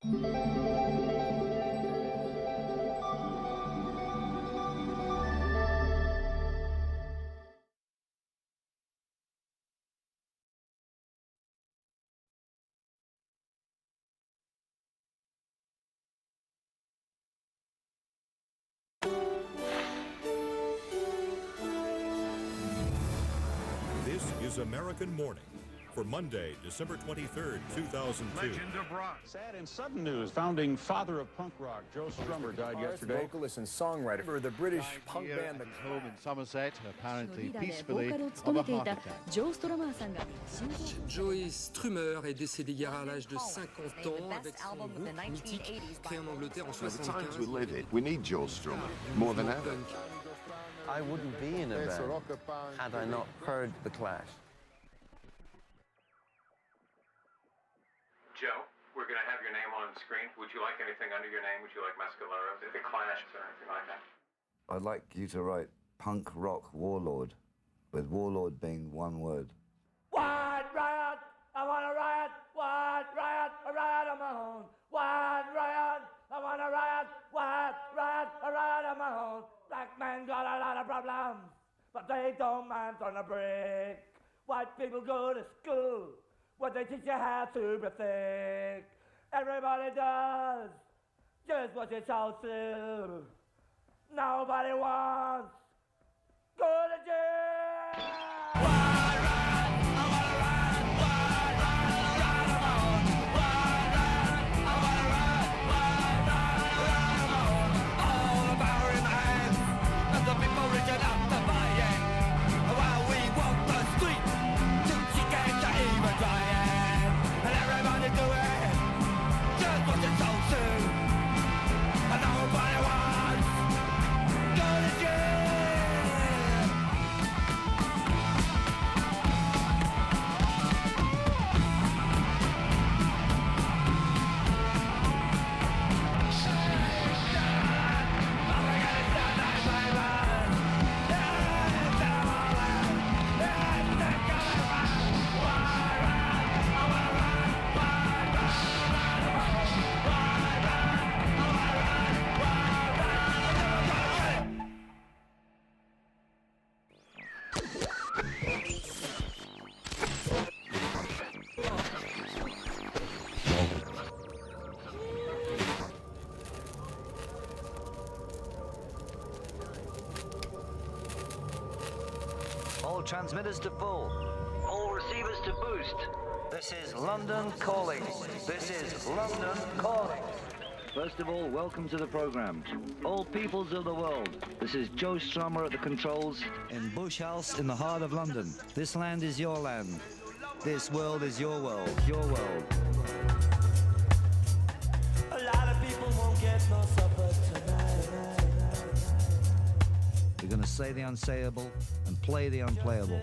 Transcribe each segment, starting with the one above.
This is American Morning for Monday, December 23rd, 2002. Legend of rock. Sad and sudden news. Founding father of punk rock, Joe Strummer, died yesterday. Vocalist and songwriter for the British punk band The Home in Somerset, apparently peacefully, of a heart attack. Joey Strummer est décédé hier à l'âge de 50 ans avec son groupe mythique créé en Angleterre en 75. We live in, we need Joe Strummer more than ever. I wouldn't be in a band had I not heard The Clash. Joe, we're going to have your name on screen. Would you like anything under your name? Would you like Mescalero, The Clash, or anything like that? I'd like you to write punk rock warlord, with warlord being one word. White riot, I want to riot. White riot, a riot on my own. White riot, I want to riot. White riot, a riot on my own. Black men got a lot of problems, but they don't mind throwing a brick. White people go to school, where they teach you how to be thick. Everybody does just what you're told to. Nobody wants go to jail. White riot, I wanna riot. White riot, a riot on my own. White riot, I wanna riot. White riot, a riot on my own. All the power in my hands, and the people reaching out to buy it. While we walk the street, till she can't even try it. And everybody doing just what you're told to. And nobody wants go to jail. All transmitters to full. All receivers to boost. This is London calling. This is London calling. First of all, welcome to the program. All peoples of the world. This is Joe Strummer at the controls. In Bush House in the heart of London. This land is your land. This world is your world. Your world. A lot of people won't get no supper tonight. We're going to say the unsayable and play the unplayable.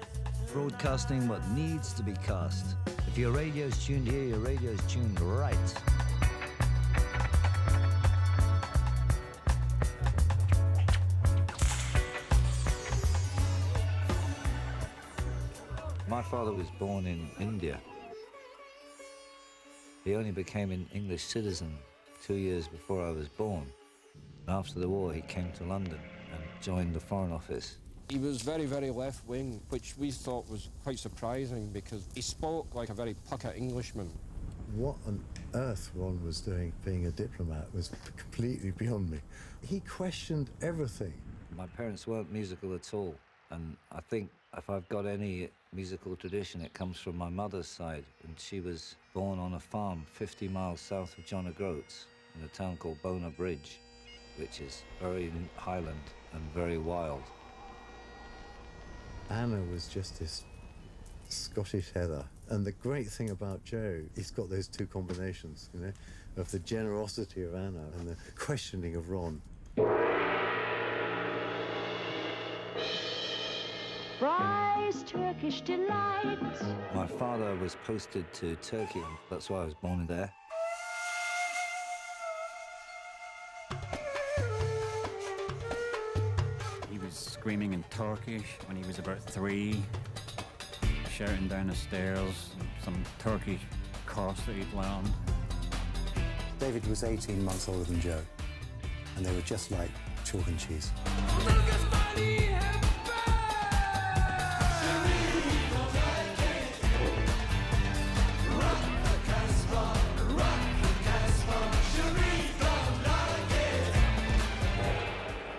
Broadcasting what needs to be cast. If your radio's tuned here, your radio's tuned right. My father was born in India. He only became an English citizen 2 years before I was born. After the war, he came to London and joined the Foreign Office. He was very, very left-wing, which we thought was quite surprising because he spoke like a very pucker Englishman. What on earth Ron was doing being a diplomat was completely beyond me. He questioned everything. My parents weren't musical at all, and I think if I've got any musical tradition, it comes from my mother's side, and she was born on a farm 50 miles south of John O'Groats in a town called Bonar Bridge, which is very highland and very wild. Anna was just this Scottish heather. And the great thing about Joe, he's got those two combinations, you know, of the generosity of Anna and the questioning of Ron. Fries, Turkish delight. My father was posted to Turkey, and that's why I was born there. He was screaming in Turkish when he was about 3, shouting down the stairs some Turkish curse that he'd learned. David was 18 months older than Joe, and they were just like chalk and cheese.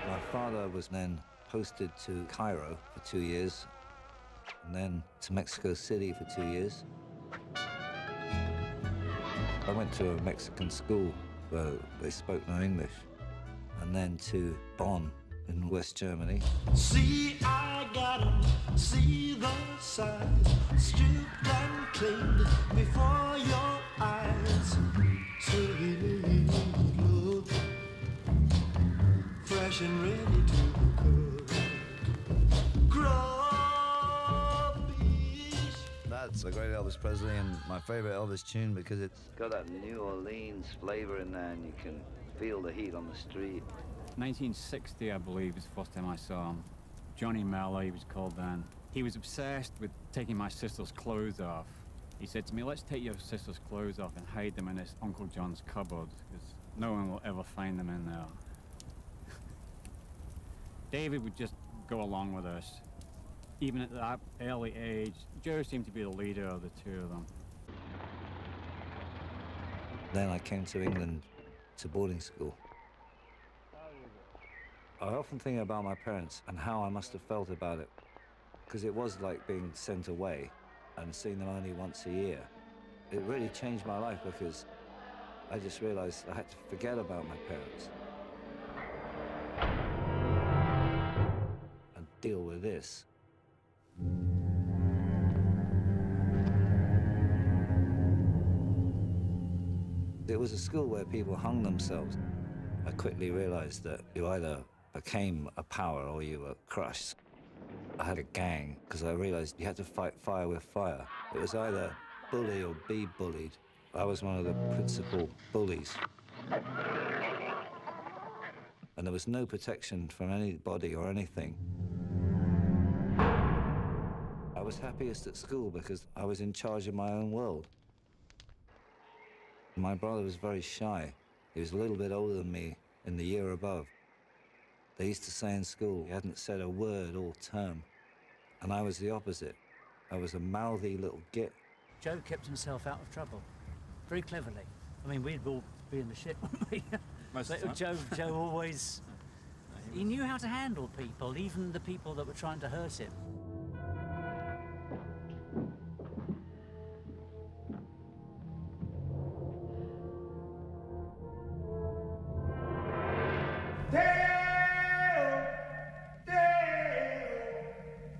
My father was then posted to Cairo for 2 years, and then to Mexico City for 2 years. I went to a Mexican school where they spoke no English, and then to Bonn in West Germany. See, I got 'em, see the signs, stripped and cleaned before your eyes. Sweet love, fresh and ready to cook. That's a great Elvis Presley and my favorite Elvis tune because it's got that New Orleans flavor in there and you can feel the heat on the street. 1960, I believe, was the first time I saw him. Johnny Mello, he was called then. He was obsessed with taking my sister's clothes off. He said to me, let's take your sister's clothes off and hide them in this Uncle John's cupboard, because no one will ever find them in there. David would just go along with us. Even at that early age, Joe seemed to be the leader of the two of them. Then I came to England to boarding school. I often think about my parents and how I must have felt about it, because it was like being sent away and seeing them only once a year. It really changed my life because I just realized I had to forget about my parents and deal with this. It was a school where people hung themselves. I quickly realized that you either became a power or you were crushed. I had a gang because I realized you had to fight fire with fire. It was either bully or be bullied. I was one of the principal bullies. And there was no protection from anybody or anything. I was happiest at school because I was in charge of my own world. My brother was very shy. He was a little bit older than me in the year above. They used to say in school he hadn't said a word all term. And I was the opposite. I was a mouthy little git. Joe kept himself out of trouble, very cleverly. I mean, we'd all be in the shit, wouldn't we? Most of the time. Joe always... He knew how to handle people, even the people that were trying to hurt him.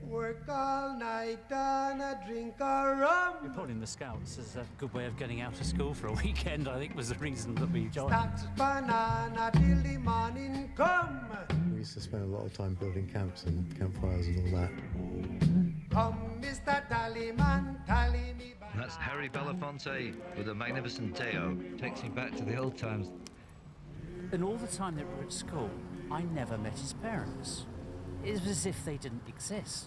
Work all night and a drink a rum. Reporting the Scouts is a good way of getting out of school for a weekend, I think, was the reason that we joined. Stacks banana till the morning come. We used to spend a lot of time building camps and campfires and all that. Come, Mr. Tallyman, tally me banana. That's Harry Belafonte with a magnificent Deo. Takes me back to the old times. And all the time that we were at school, I never met his parents. It was as if they didn't exist.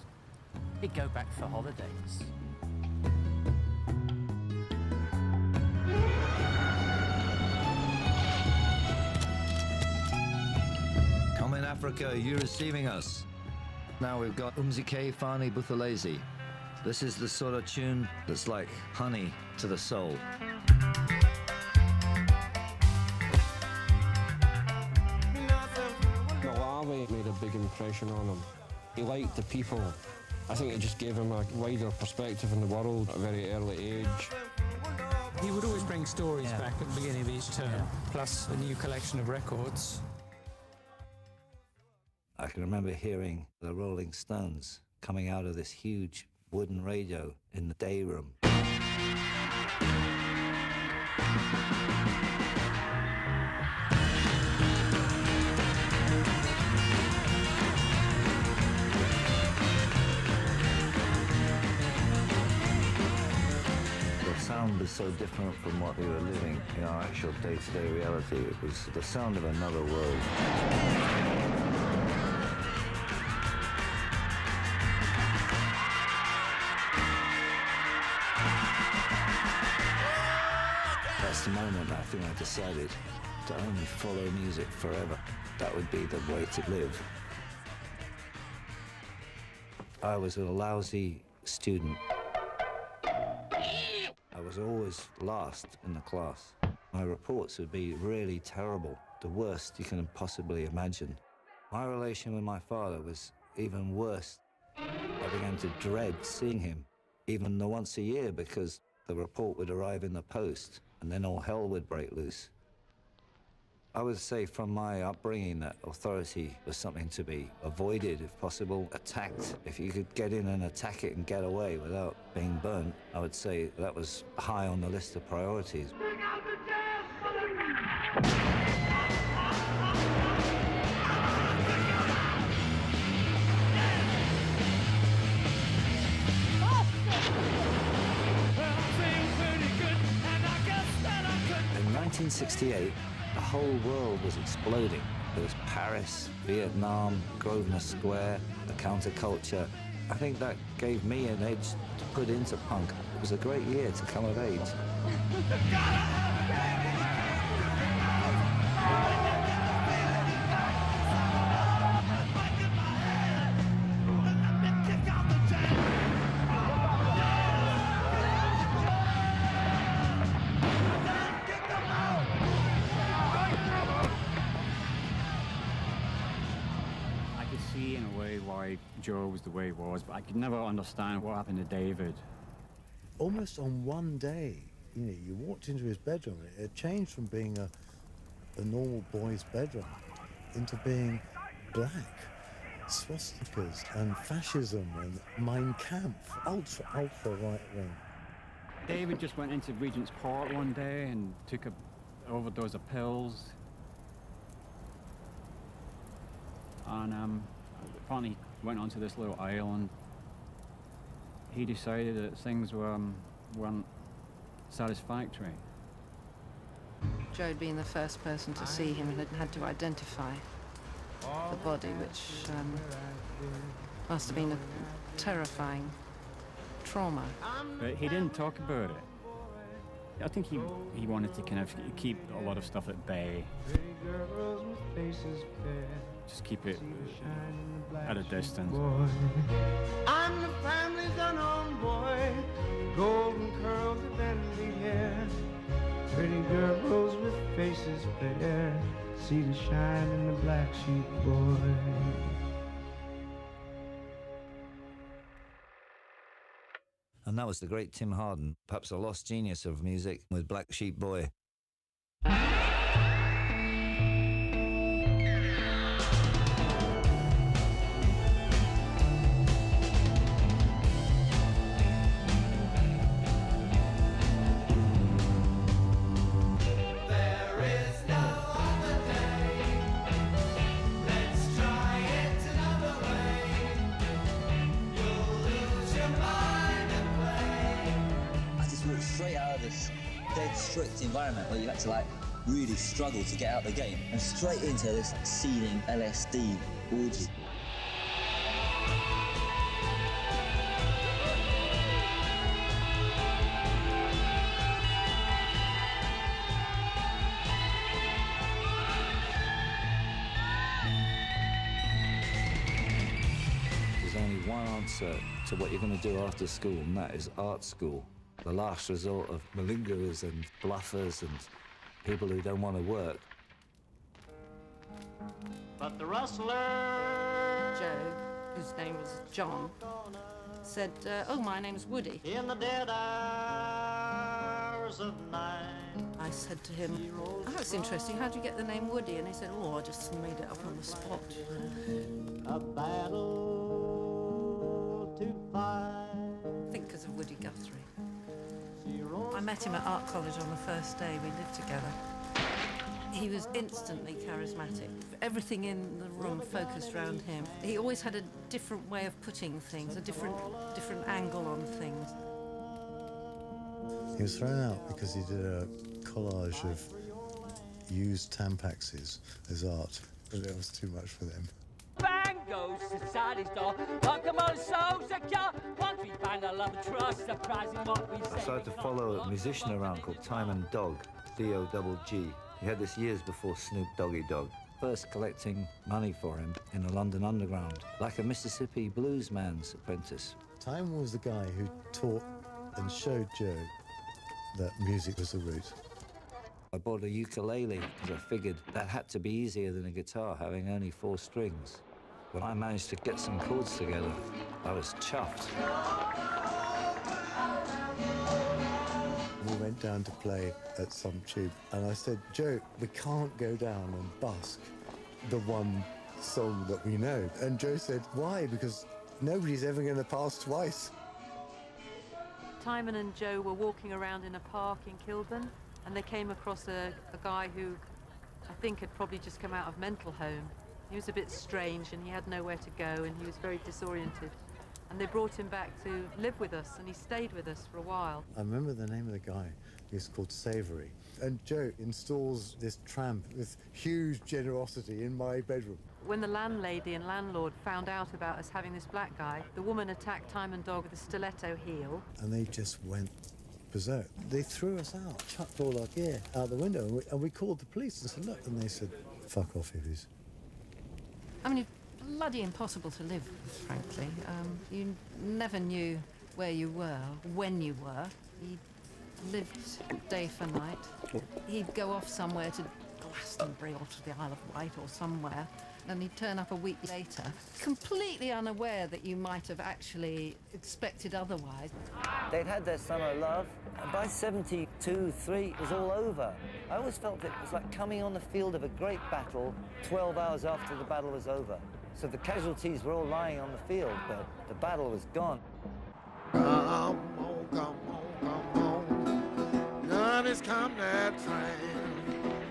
He'd go back for holidays. Come in Africa, you're receiving us. Now we've got Umzike Fani Buthelezi. This is the sort of tune that's like honey to the soul. Made a big impression on him. He liked the people. I think it just gave him a wider perspective in the world at a very early age. He would always bring stories back at the beginning of each term, plus a new collection of records. I can remember hearing the Rolling Stones coming out of this huge wooden radio in the day room. The sound was so different from what we were living in our actual day-to-day reality. It was the sound of another world. That's the moment I think I decided to only follow music forever. That would be the way to live. I was a lousy student. I was always last in the class. My reports would be really terrible, the worst you can possibly imagine. My relation with my father was even worse. I began to dread seeing him, even the once a year, because the report would arrive in the post, and then all hell would break loose. I would say from my upbringing that authority was something to be avoided, if possible, attacked. If you could get in and attack it and get away without being burnt, I would say that was high on the list of priorities. In 1968, the whole world was exploding. There was Paris, Vietnam, Grosvenor Square, the counterculture. I think that gave me an edge to put into punk. It was a great year to come of age. In a way why Joe was the way he was, but I could never understand what happened to David. Almost on one day, you know, you walked into his bedroom, it changed from being a normal boy's bedroom into being black, swastikas and fascism and Mein Kampf, ultra right wing. David just went into Regent's Park one day and took an overdose of pills. And finally went onto this little island. He decided that things weren't satisfactory. Joe, being the first person to see him, had to identify the body, which must have been a terrifying trauma. But he didn't talk about it. I think he wanted to kind of keep a lot of stuff at bay. Just keep it at a distance. I'm the family's unknown boy, golden curls and bendy hair, pretty girls with faces fair, see the shine in the black sheep boy. And that was the great Tim Hardin, perhaps a lost genius of music, with Black Sheep Boy. Dead strict environment where you had to like really struggle to get out the game and straight into this seething LSD orgy. There's only one answer to what you're going to do after school, and that is art school. The last resort of malingerers and bluffers and people who don't want to work. But the rustler, Joe, whose name was John, said, oh, my name's Woody. In the dead hours of night. I said to him, oh, that's interesting, how'd you get the name Woody? And he said, oh, I just made it up on the spot. A battle to fight. I think because of Woody Guthrie. I met him at art college on the first day we lived together. He was instantly charismatic. Everything in the room focused around him. He always had a different way of putting things, a different angle on things. He was thrown out because he did a collage of used Tampaxes as art, but it was too much for them. Bang goes society's door. Rock-and-Roll is so secure. Once we find our love and trust, surprising what we say. I started to follow a musician around called Time and Dog. D-O-double-G. He had this years before Snoop Doggy Dogg. First collecting money for him in the London Underground, like a Mississippi bluesman's apprentice. Time was the guy who taught and showed Joe that music was the root. I bought a ukulele because I figured that had to be easier than a guitar, having only 4 strings. When I managed to get some chords together, I was chuffed. We went down to play at some tube, and I said, Joe, we can't go down and busk the one song that we know. And Joe said, why? Because nobody's ever going to pass twice. Timon and Joe were walking around in a park in Kilburn, and they came across a guy who I think had probably just come out of mental home. He was a bit strange, and he had nowhere to go, and he was very disoriented. And they brought him back to live with us, and he stayed with us for a while. I remember the name of the guy. He was called Savory. And Joe installs this tramp with huge generosity in my bedroom. When the landlady and landlord found out about us having this black guy, the woman attacked Timon Dog with a stiletto heel. And they just went berserk. They threw us out, chucked all our gear out the window, and we called the police and said, look, and they said, fuck off, hippies. I mean, it's bloody impossible to live with, frankly. You never knew where you were, when you were. He lived day for night. He'd go off somewhere to Glastonbury or to the Isle of Wight or somewhere, and he'd turn up a week later, completely unaware that you might have actually expected otherwise. They'd had their summer love, and by 72, 3, it was all over. I always felt it was like coming on the field of a great battle 12 hours after the battle was over. So the casualties were all lying on the field, but the battle was gone. Come on, come on, come on. None has come that train.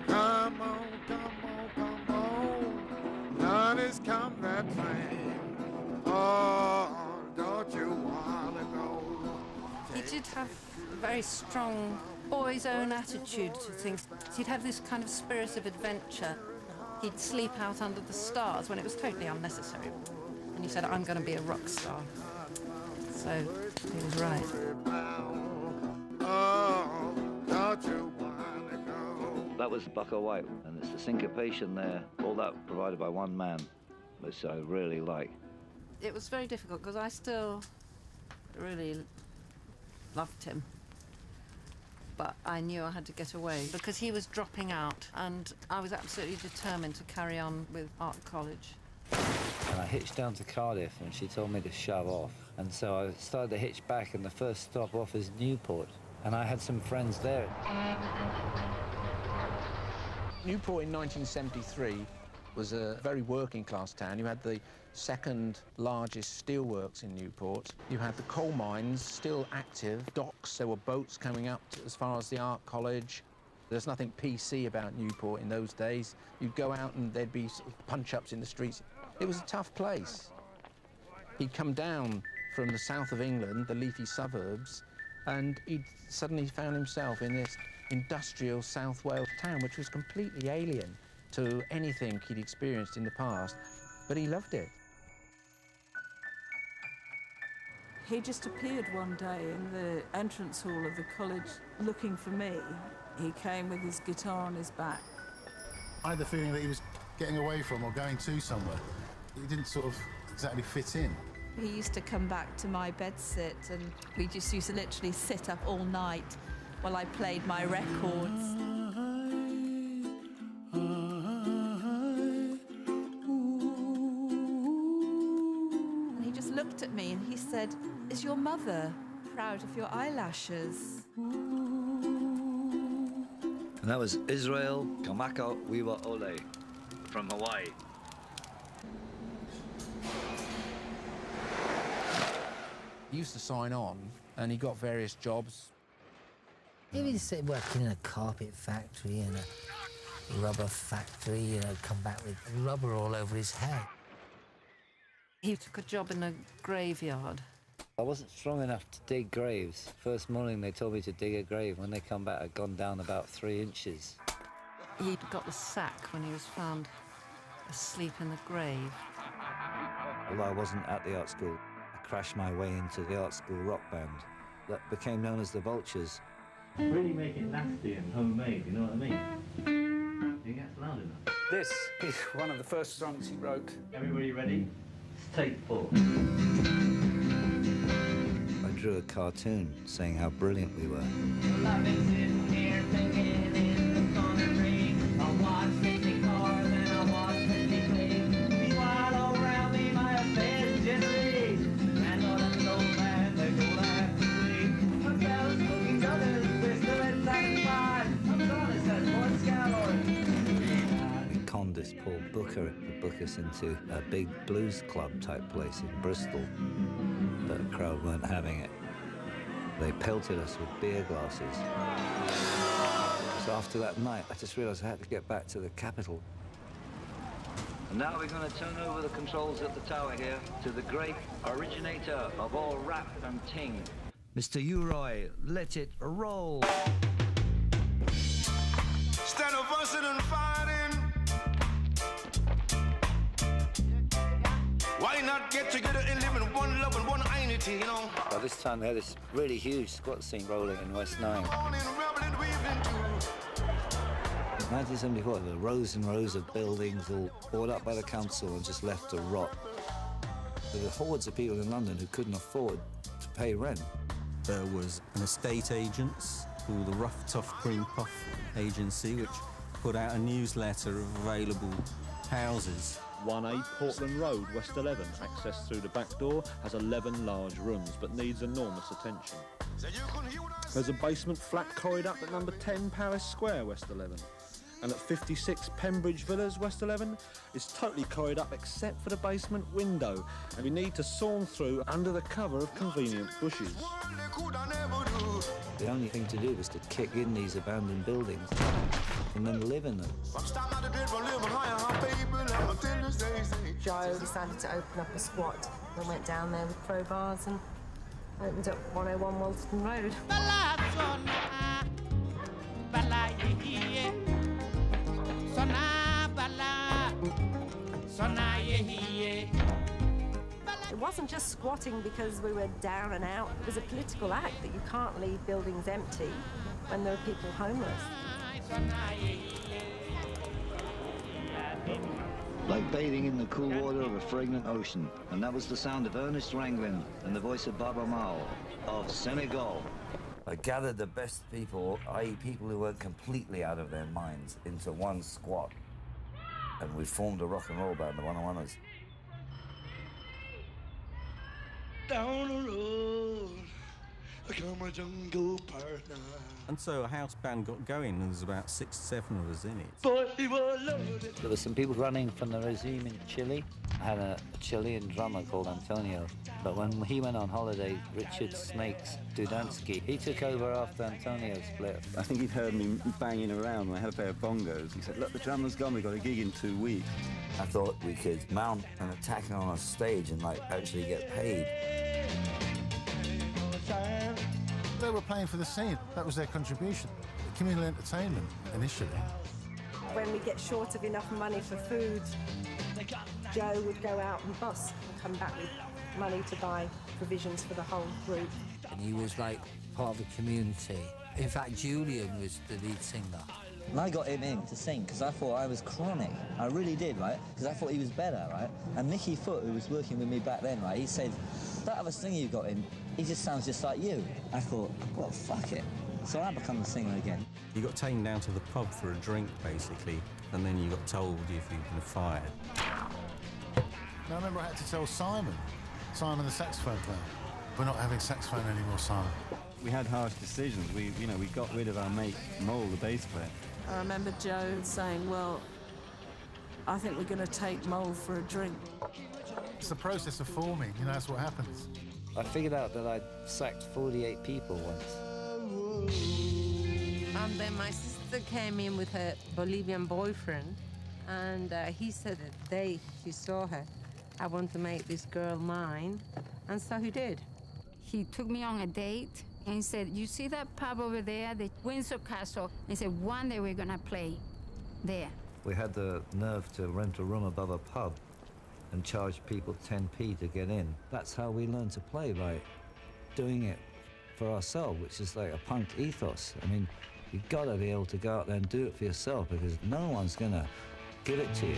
Come on, come on, come on. None has come that train. Oh, don't you want to go? He did have a very strong boy's own attitude to things. He'd have this kind of spirit of adventure. He'd sleep out under the stars when it was totally unnecessary. And he said, I'm going to be a rock star. So he was right. Oh, don't you want to go? That was Bucko White, and it's the syncopation there, all that provided by one man, which I really like. It was very difficult because I still really loved him. But I knew I had to get away because he was dropping out, and I was absolutely determined to carry on with art college. And I hitched down to Cardiff, and she told me to shove off. And so I started to hitch back, and the first stop off is Newport. And I had some friends there. Newport in 1973 was a very working-class town. You had the second largest steelworks in Newport. You had the coal mines still active, docks, there were boats coming up as far as the art college. There's nothing PC about Newport in those days. You'd go out and there'd be sort of punch-ups in the streets. It was a tough place. He'd come down from the south of England, the leafy suburbs, and he'd suddenly found himself in this industrial South Wales town, which was completely alien to anything he'd experienced in the past, but he loved it. He just appeared one day in the entrance hall of the college looking for me. He came with his guitar on his back. I had the feeling that he was getting away from or going to somewhere. He didn't sort of exactly fit in. He used to come back to my bedsit, and we just used to literally sit up all night while I played my records. And he just looked at me and he said, "Is your mother proud of your eyelashes?" And that was Israel Kamaka Wiwa Ole from Hawaii. He used to sign on, and he got various jobs. He was working in a carpet factory and a rubber factory, come back with rubber all over his head. He took a job in a graveyard. I wasn't strong enough to dig graves. First morning they told me to dig a grave. When they come back, I'd gone down about 3 inches. He'd got the sack when he was found asleep in the grave. Although I wasn't at the art school, I crashed my way into the art school rock band that became known as the Vultures. Really make it nasty and homemade, you know what I mean? It gets loud enough. This is one of the first songs he wrote. Everybody ready? Take 4. I drew a cartoon saying how brilliant we were. Love is in here, thinking in the sun and rain. I watch 50 cars and I watch 50 planes. Meanwhile, all around me, my affairs generate. And all of those man, they go like to sleep. Hotels, cooking brothers, we're still at satisfied. I'm gonna set one scouring. We conned this Paul Booker to book us into a big blues club type place in Bristol, but the crowd weren't having it. They pelted us with beer glasses. So after that night, I just realized I had to get back to the capital. And now we're going to turn over the controls at the tower here to the great originator of all rap and ting. Mr. Uroy, let it roll. Instead of fussing and fighting, why not get together and live in one love and one unity, you know? By this time, they had this really huge squat scene rolling in West 9. 1974, there were rows and rows of buildings all bought up by the council and just left to rot. There were hordes of people in London who couldn't afford to pay rent. There was an estate agents called the Rough Tough Cream Puff Agency, which put out a newsletter of available houses. 1A Portland Road, West 11, access through the back door, has 11 large rooms, but needs enormous attention. There's a basement flat corridor up at number 10 Paris Square, West 11. And at 56 Pembridge Villas, West 11, is totally corridor up except for the basement window, and we need to sawn through under the cover of convenient bushes. The only thing to do was to kick in these abandoned buildings and then live in them. Joe decided to open up a squat and went down there with crowbars and opened up 101 Walston Road. It wasn't just squatting because we were down and out. It was a political act that you can't leave buildings empty when there are people homeless. Like bathing in the cool water of a fragrant ocean. And that was the sound of Ernest Ranglin and the voice of Baba Mao of Senegal. I gathered the best people, i.e. people who weren't completely out of their minds, into one squat. And we formed a rock and roll band, the 101ers. Down the road, I come a jungle partner. And so a house band got going, and there's about 6, 7 of us in it. There were some people running from the regime in Chile. I had a Chilean drummer called Antonio, but when he went on holiday, Richard Snakes Dudansky, he took over after Antonio split. I think he'd heard me banging around when I had a pair of bongos. He said, look, the drummer's gone, we've got a gig in 2 weeks. I thought we could mount an attack on a stage and like actually get paid. They were playing for the scene. That was their contribution. Communal entertainment, initially. When we get short of enough money for food, Joe would go out and bus and come back with money to buy provisions for the whole group. And he was like part of the community. In fact, Julian was the lead singer. And I got him in to sing because I thought I was chronic. I really did, right? Because I thought he was better, right? And Mickey Foot, who was working with me back then, right, he said, that other singer you got in, he just sounds just like you. I thought, well, fuck it. So I become the singer again. You got taken down to the pub for a drink, basically, and then you got told if you'd been fired. Now, I remember I had to tell Simon the saxophone player, we're not having saxophone anymore, Simon. We had harsh decisions. We got rid of our mate Mole, the bass player. I remember Joe saying, well, I think we're going to take Mole for a drink. It's the process of forming, you know, that's what happens. I figured out that I'd sacked 48 people once. And then my sister came in with her Bolivian boyfriend, and he said that the day he saw her, I want to make this girl mine, and so he did. He took me on a date and he said, you see that pub over there, the Windsor Castle? He said, one day we're gonna play there. We had the nerve to rent a room above a pub and charge people 10p to get in. That's how we learned to play, by doing it for ourselves, which is like a punk ethos. I mean, you've got to be able to go out there and do it for yourself, because no one's going to give it to you.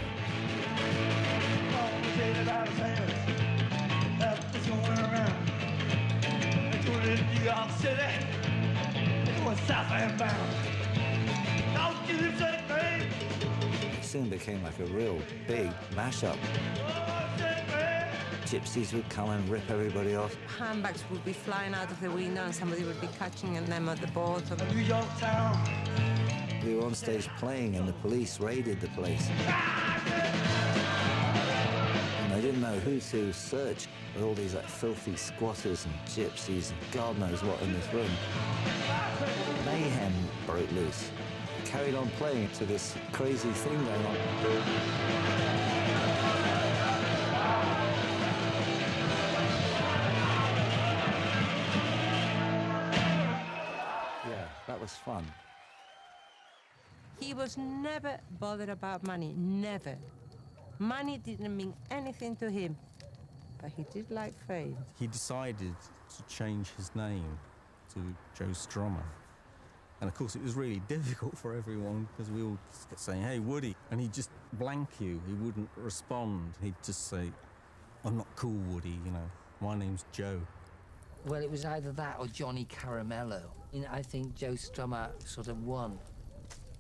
It soon became like a real big mashup. Gypsies would come and rip everybody off. Handbags would be flying out of the window and somebody would be catching them at the bottom. New York town. We were on stage playing and the police raided the place. And they didn't know who to search with all these like filthy squatters and gypsies and God knows what in this room. Mayhem broke loose. Carried on playing to this crazy thing going on. Yeah, that was fun. He was never bothered about money, never. Money didn't mean anything to him, but he did like fame. He decided to change his name to Joe Strummer. And of course it was really difficult for everyone because we all kept saying, "Hey, Woody," and he'd just blank you, he wouldn't respond. He'd just say, "I'm not cool, Woody, you know, my name's Joe." Well, it was either that or Johnny Caramello. I think Joe Strummer sort of won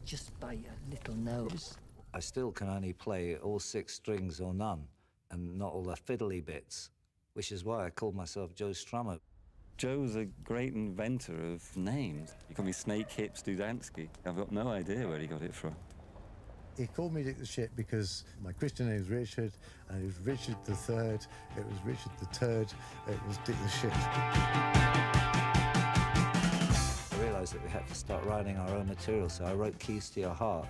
just by a little nose. I still can only play all 6 strings or none, and not all the fiddly bits, which is why I called myself Joe Strummer. Joe was a great inventor of names. He called me Snake Hips Dudansky. I've got no idea where he got it from. He called me Dick the Shit because my Christian name is Richard, and it was Richard the Third, it was Richard the Turd, it was Dick the Shit. I realised that we had to start writing our own material, so I wrote Keys to Your Heart,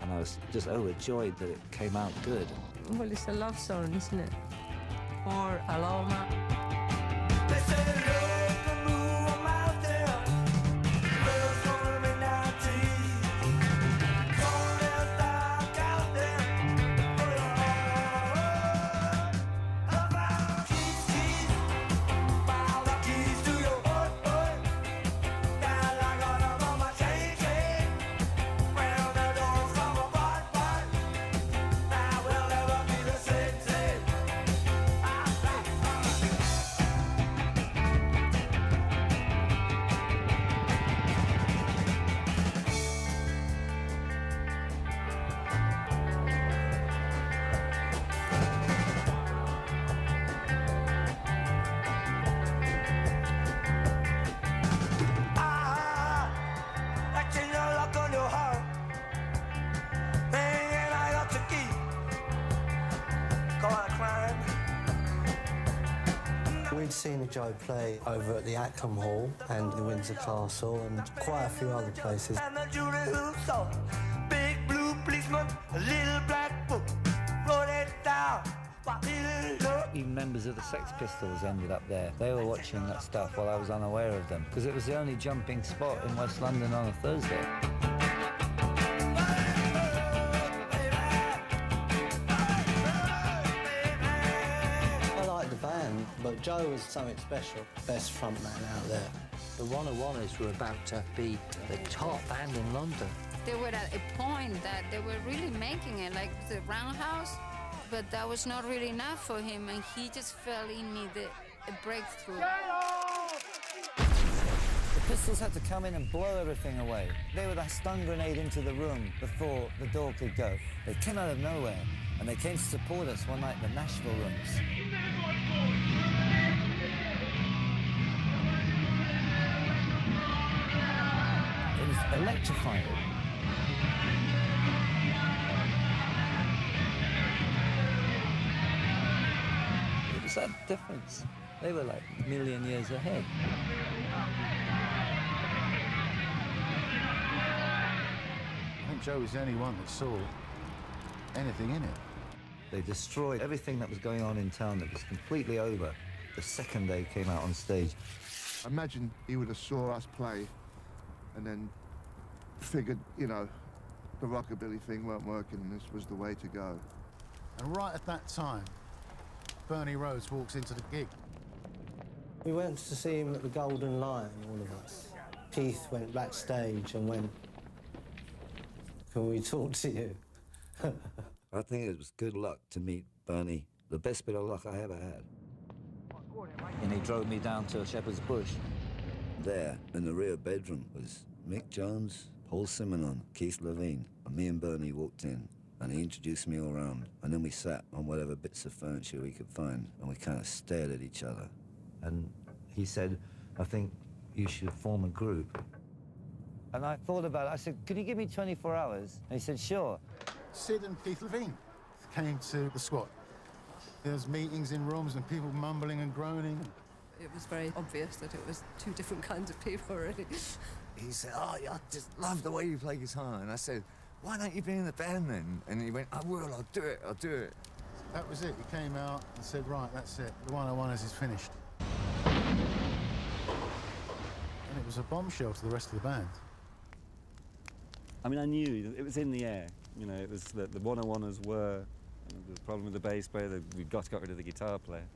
and I was just overjoyed that it came out good. Well, it's a love song, isn't it? For Paloma. We'd seen Joe play over at the Ackham Hall and the Windsor Castle and quite a few other places. And the jury who saw big blue policeman, a little black book, wrote it down. Even members of the Sex Pistols ended up there. They were watching that stuff while I was unaware of them, because it was the only jumping spot in West London on a Thursday. But Joe was something special, best frontman out there. The 101ers were about to be the top band in London. They were at a point that they were really making it, like the Roundhouse, but that was not really enough for him, and he just felt he needed a breakthrough. The Pistols had to come in and blow everything away. They were that stun grenade into the room before the door could go. They came out of nowhere, and they came to support us one night at the Nashville Rooms. It was electrifying. It was that difference. They were like a million years ahead. I think Joe was the only one that saw anything in it. They destroyed everything that was going on in town that was completely over the second they came out on stage. I imagine he would have saw us play and then figured, you know, the rockabilly thing weren't working and this was the way to go. And right at that time, Bernie Rhodes walks into the gig. We went to see him at the Golden Lion, all of us. Keith went backstage and went, "Can we talk to you?" I think it was good luck to meet Bernie. The best bit of luck I ever had. And he drove me down to Shepherd's Bush. There, in the rear bedroom, was Mick Jones, Paul Simonon, Keith Levine, and me and Bernie walked in, and he introduced me all around, and then we sat on whatever bits of furniture we could find, and we kind of stared at each other. And he said, "I think you should form a group." And I thought about it. I said, "Could you give me 24 hours?" And he said, "Sure." Sid and Keith Levine came to the squat. There was meetings in rooms and people mumbling and groaning. It was very obvious that it was two different kinds of people, really. He said, "Oh, I just love the way you play guitar." And I said, "Why don't you be in the band then?" And he went, "I will, I'll do it, I'll do it." That was it. He came out and said, "Right, that's it. The 101ers is finished." And it was a bombshell to the rest of the band. I mean, I knew it was in the air. You know, it was that the 101ers were the problem with the bass player, that we'd got to get rid of the guitar player.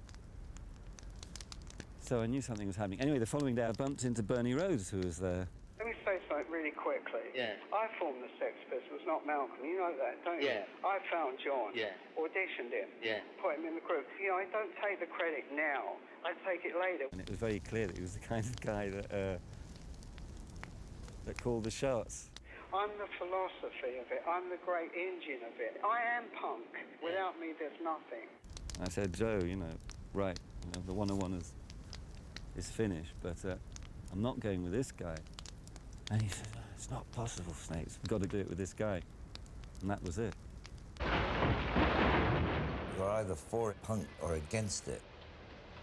So I knew something was happening. Anyway, the following day I bumped into Bernie Rhodes, who was there. Let me say something really quickly. Yeah. I formed the Sex Pistols, not Malcolm. You know that, don't you? Yeah. I found John. Yeah. Auditioned him. Yeah. Put him in the group. You know, I don't take the credit now. I take it later. And it was very clear that he was the kind of guy that called the shots. I'm the philosophy of it. I'm the great engine of it. I am punk. Without me, there's nothing. I said, "Joe, you know, right, you know, the 101ers is finished, but I'm not going with this guy." And he said, "It's not possible, Snakes. We've got to do it with this guy." And that was it. You're either for it, punk, or against it.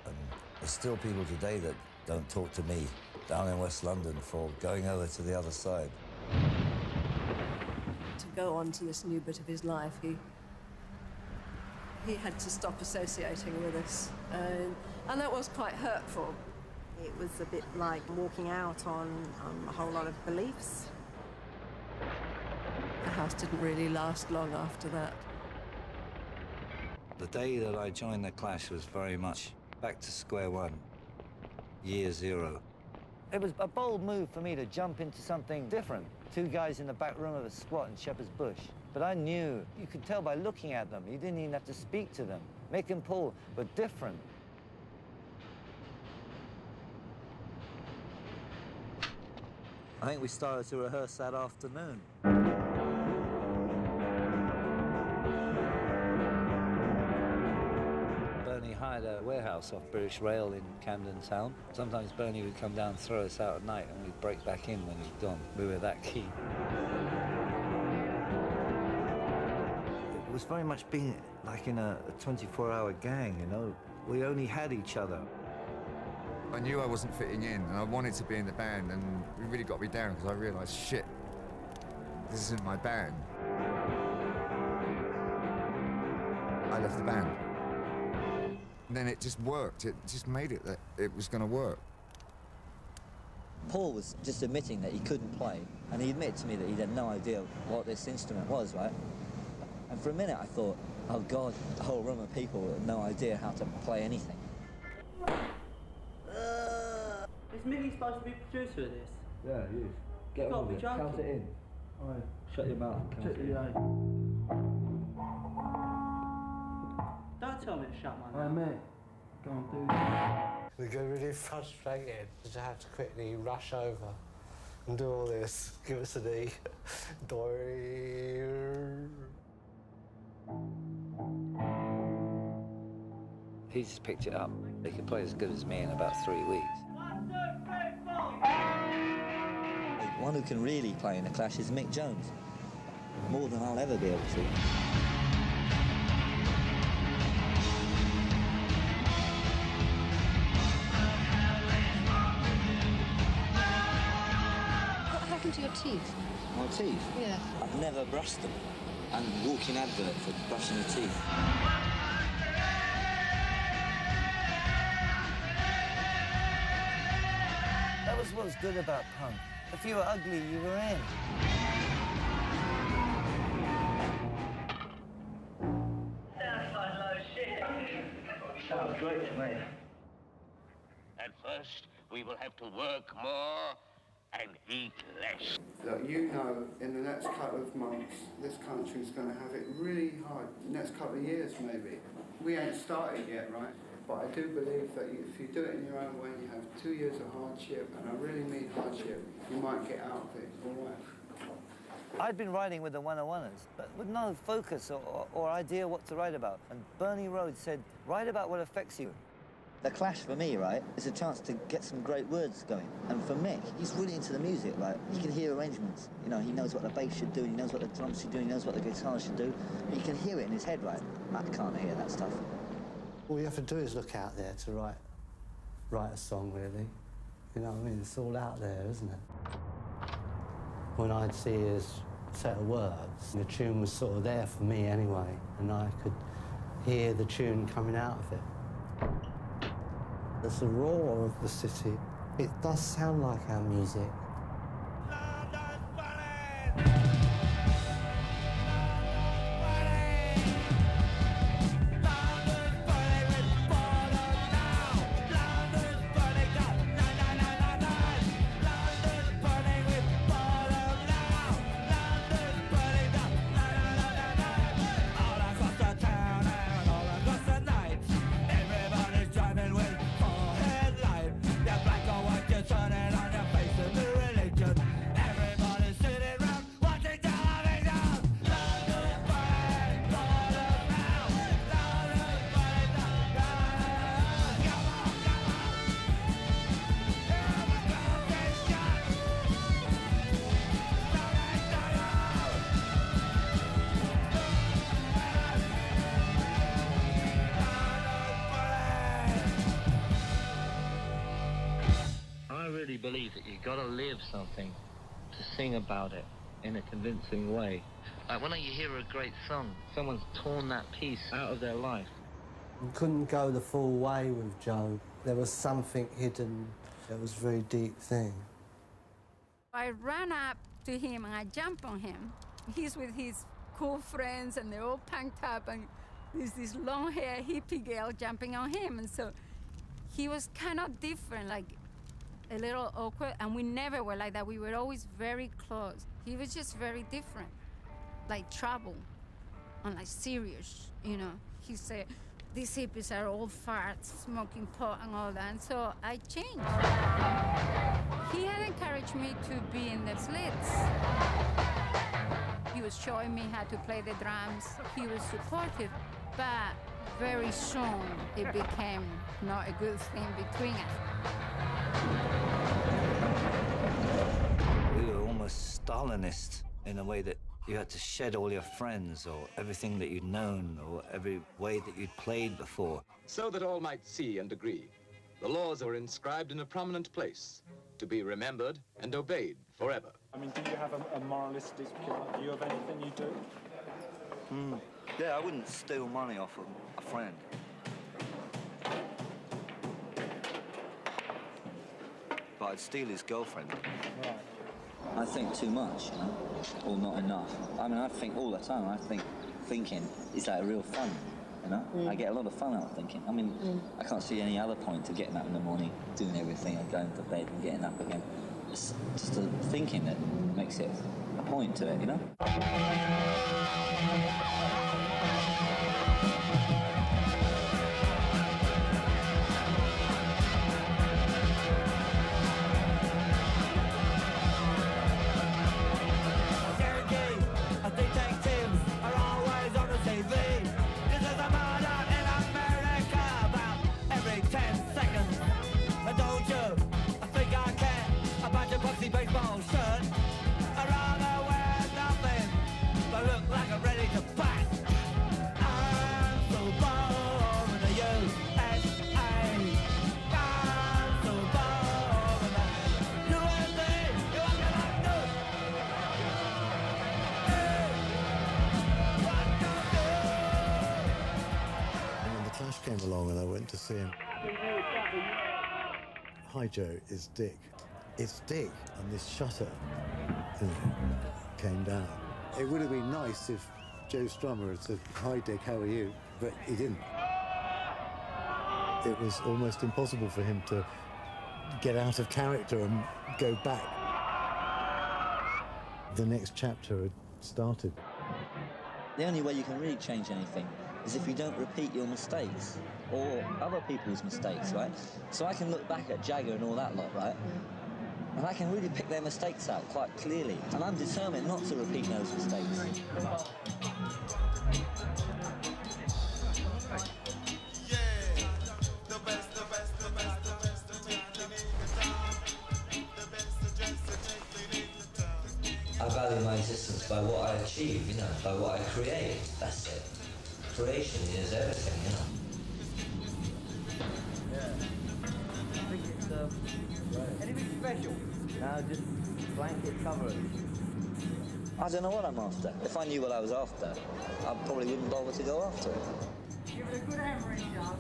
And there's still people today that don't talk to me down in West London for going over to the other side. To go on to this new bit of his life, he had to stop associating with us. And that was quite hurtful. It was a bit like walking out on a whole lot of beliefs. The house didn't really last long after that. The day that I joined the Clash was very much back to square one, year zero. It was a bold move for me to jump into something different. Two guys in the back room of a squat in Shepherd's Bush. But I knew, you could tell by looking at them, you didn't even have to speak to them. Mick and Paul were different. I think we started to rehearse that afternoon. Bernie hired a warehouse off British Rail in Camden Town. Sometimes Bernie would come down and throw us out at night, and we'd break back in when he'd gone. We were that keen. It was very much being like in a 24-hour gang, you know? We only had each other. I knew I wasn't fitting in, and I wanted to be in the band, and it really got me down because I realised, shit, this isn't my band. I left the band. And then it just worked. It just made it that it was going to work. Paul was just admitting that he couldn't play, and he admitted to me that he had no idea what this instrument was, right? And for a minute I thought, oh God, a whole room of people with no idea how to play anything. Is Millie supposed to be producer of this? Yeah, you. Get You've on got to with be it. Count joking. it in. All right. Shut your mouth. Count Shut it in. your eye. Don't tell me to shut my mouth. mate. Go on, do that. We get really frustrated to have to quickly rush over and do all this. Give us an E. He just picked it up. He could play as good as me in about 3 weeks. One who can really play in the Clash is Mick Jones. More than I'll ever be able to. What happened to your teeth? My teeth? Yeah. I've never brushed them. I'm a walking advert for brushing your teeth. That was what was good about punk. If you were ugly, you were in. Sounds like low shit. Sounds great to me. At first, we will have to work more and eat less. Look, you know, in the next couple of months, this country's going to have it really hard. Next couple of years, maybe. We ain't started yet, right? But I do believe that if you do it in your own way, you have 2 years of hardship, and I really mean hardship, you might get out of it, all right? I'd been writing with the 101ers, but with no focus or idea what to write about. And Bernie Rhodes said, write about what affects you. The Clash, for me, right, is a chance to get some great words going. And for Mick, he's really into the music, like, he can hear arrangements. You know, he knows what the bass should do, he knows what the drums should do, he knows what the guitar should do. You can hear it in his head, right? I can't hear that stuff. All you have to do is look out there to write a song, really. You know what I mean? It's all out there, isn't it? When I'd see his set of words, the tune was sort of there for me anyway, and I could hear the tune coming out of it. There's the roar of the city. It does sound like our music. I believe that you gotta live something to sing about it in a convincing way. Like when you hear a great song, someone's torn that piece out of their life. You couldn't go the full way with Joe. There was something hidden that was a very deep thing. I ran up to him and I jumped on him. He's with his cool friends and they're all punked up and there's this long-haired hippie girl jumping on him. And so he was kind of different, like a little awkward, and we never were like that. We were always very close. He was just very different, like trouble, and like serious, you know. He said, these hippies are all farts, smoking pot and all that, and so I changed. He had encouraged me to be in the Slits. He was showing me how to play the drums. He was supportive, but very soon it became not a good thing between us. We were almost Stalinist in a way that you had to shed all your friends or everything that you'd known or every way that you'd played before. So that all might see and agree. The laws were inscribed in a prominent place, to be remembered and obeyed forever. I mean, do you have a moralistic view of anything you do? Yeah, I wouldn't steal money off a friend. But I'd steal his girlfriend. Right. I think too much, you know, or not enough. I mean, I think all the time. I think thinking is like real fun, you know? I get a lot of fun out of thinking. I mean, I can't see any other point to getting up in the morning, doing everything, and going to bed and getting up again. It's just the thinking that makes it a point to it, you know? baseball shirt. I'd rather wear nothing but look like I'm ready to fight. I'm so bored of the USA. I'm so bored of the USA. What can I do? Hey, what can I do? And when the Clash came along and I went to see him, Hi Joe, it's Dick. It's Dick, and this shutter, you know, came down. It would have been nice if Joe Strummer had said, "Hi Dick, how are you?" But he didn't. It was almost impossible for him to get out of character and go back. The next chapter had started. The only way you can really change anything is if you don't repeat your mistakes or other people's mistakes, right? So I can look back at Jagger and all that lot, right? And I can really pick their mistakes out quite clearly. And I'm determined not to repeat those mistakes. I value my existence by what I achieve, you know, by what I create. That's it. Creation is everything, you know. Yeah. I think it's, anything special? No, just blanket coverage. I don't know what I'm after. If I knew what I was after, I probably wouldn't bother to go after it. Give it a good hammering, John.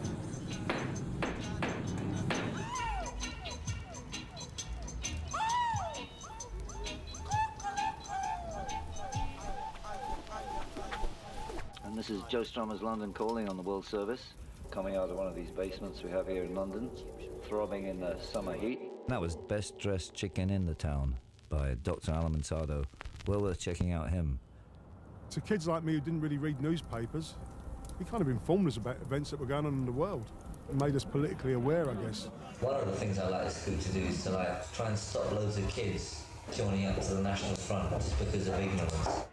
And this is Joe Strummer's London Calling on the World Service, coming out of one of these basements we have here in London, throbbing in the summer heat. That was Best Dressed Chicken in the Town by Dr. Alimantado. Well worth checking out him. To kids like me who didn't really read newspapers, he kind of informed us about events that were going on in the world and made us politically aware, I guess. One of the things I like this group to do is to try and stop loads of kids joining up to the National Front just because of ignorance.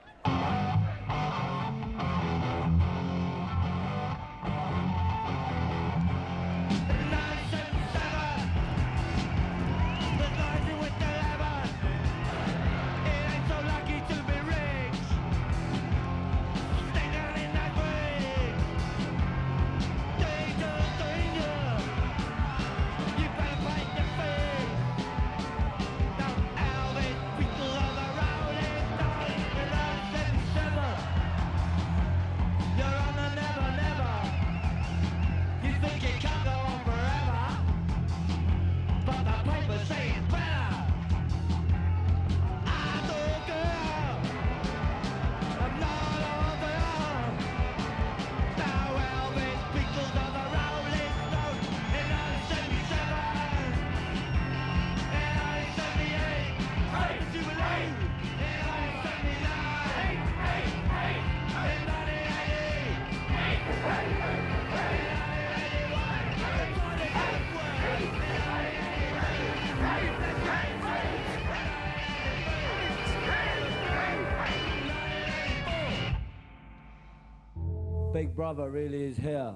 Big Brother really is here.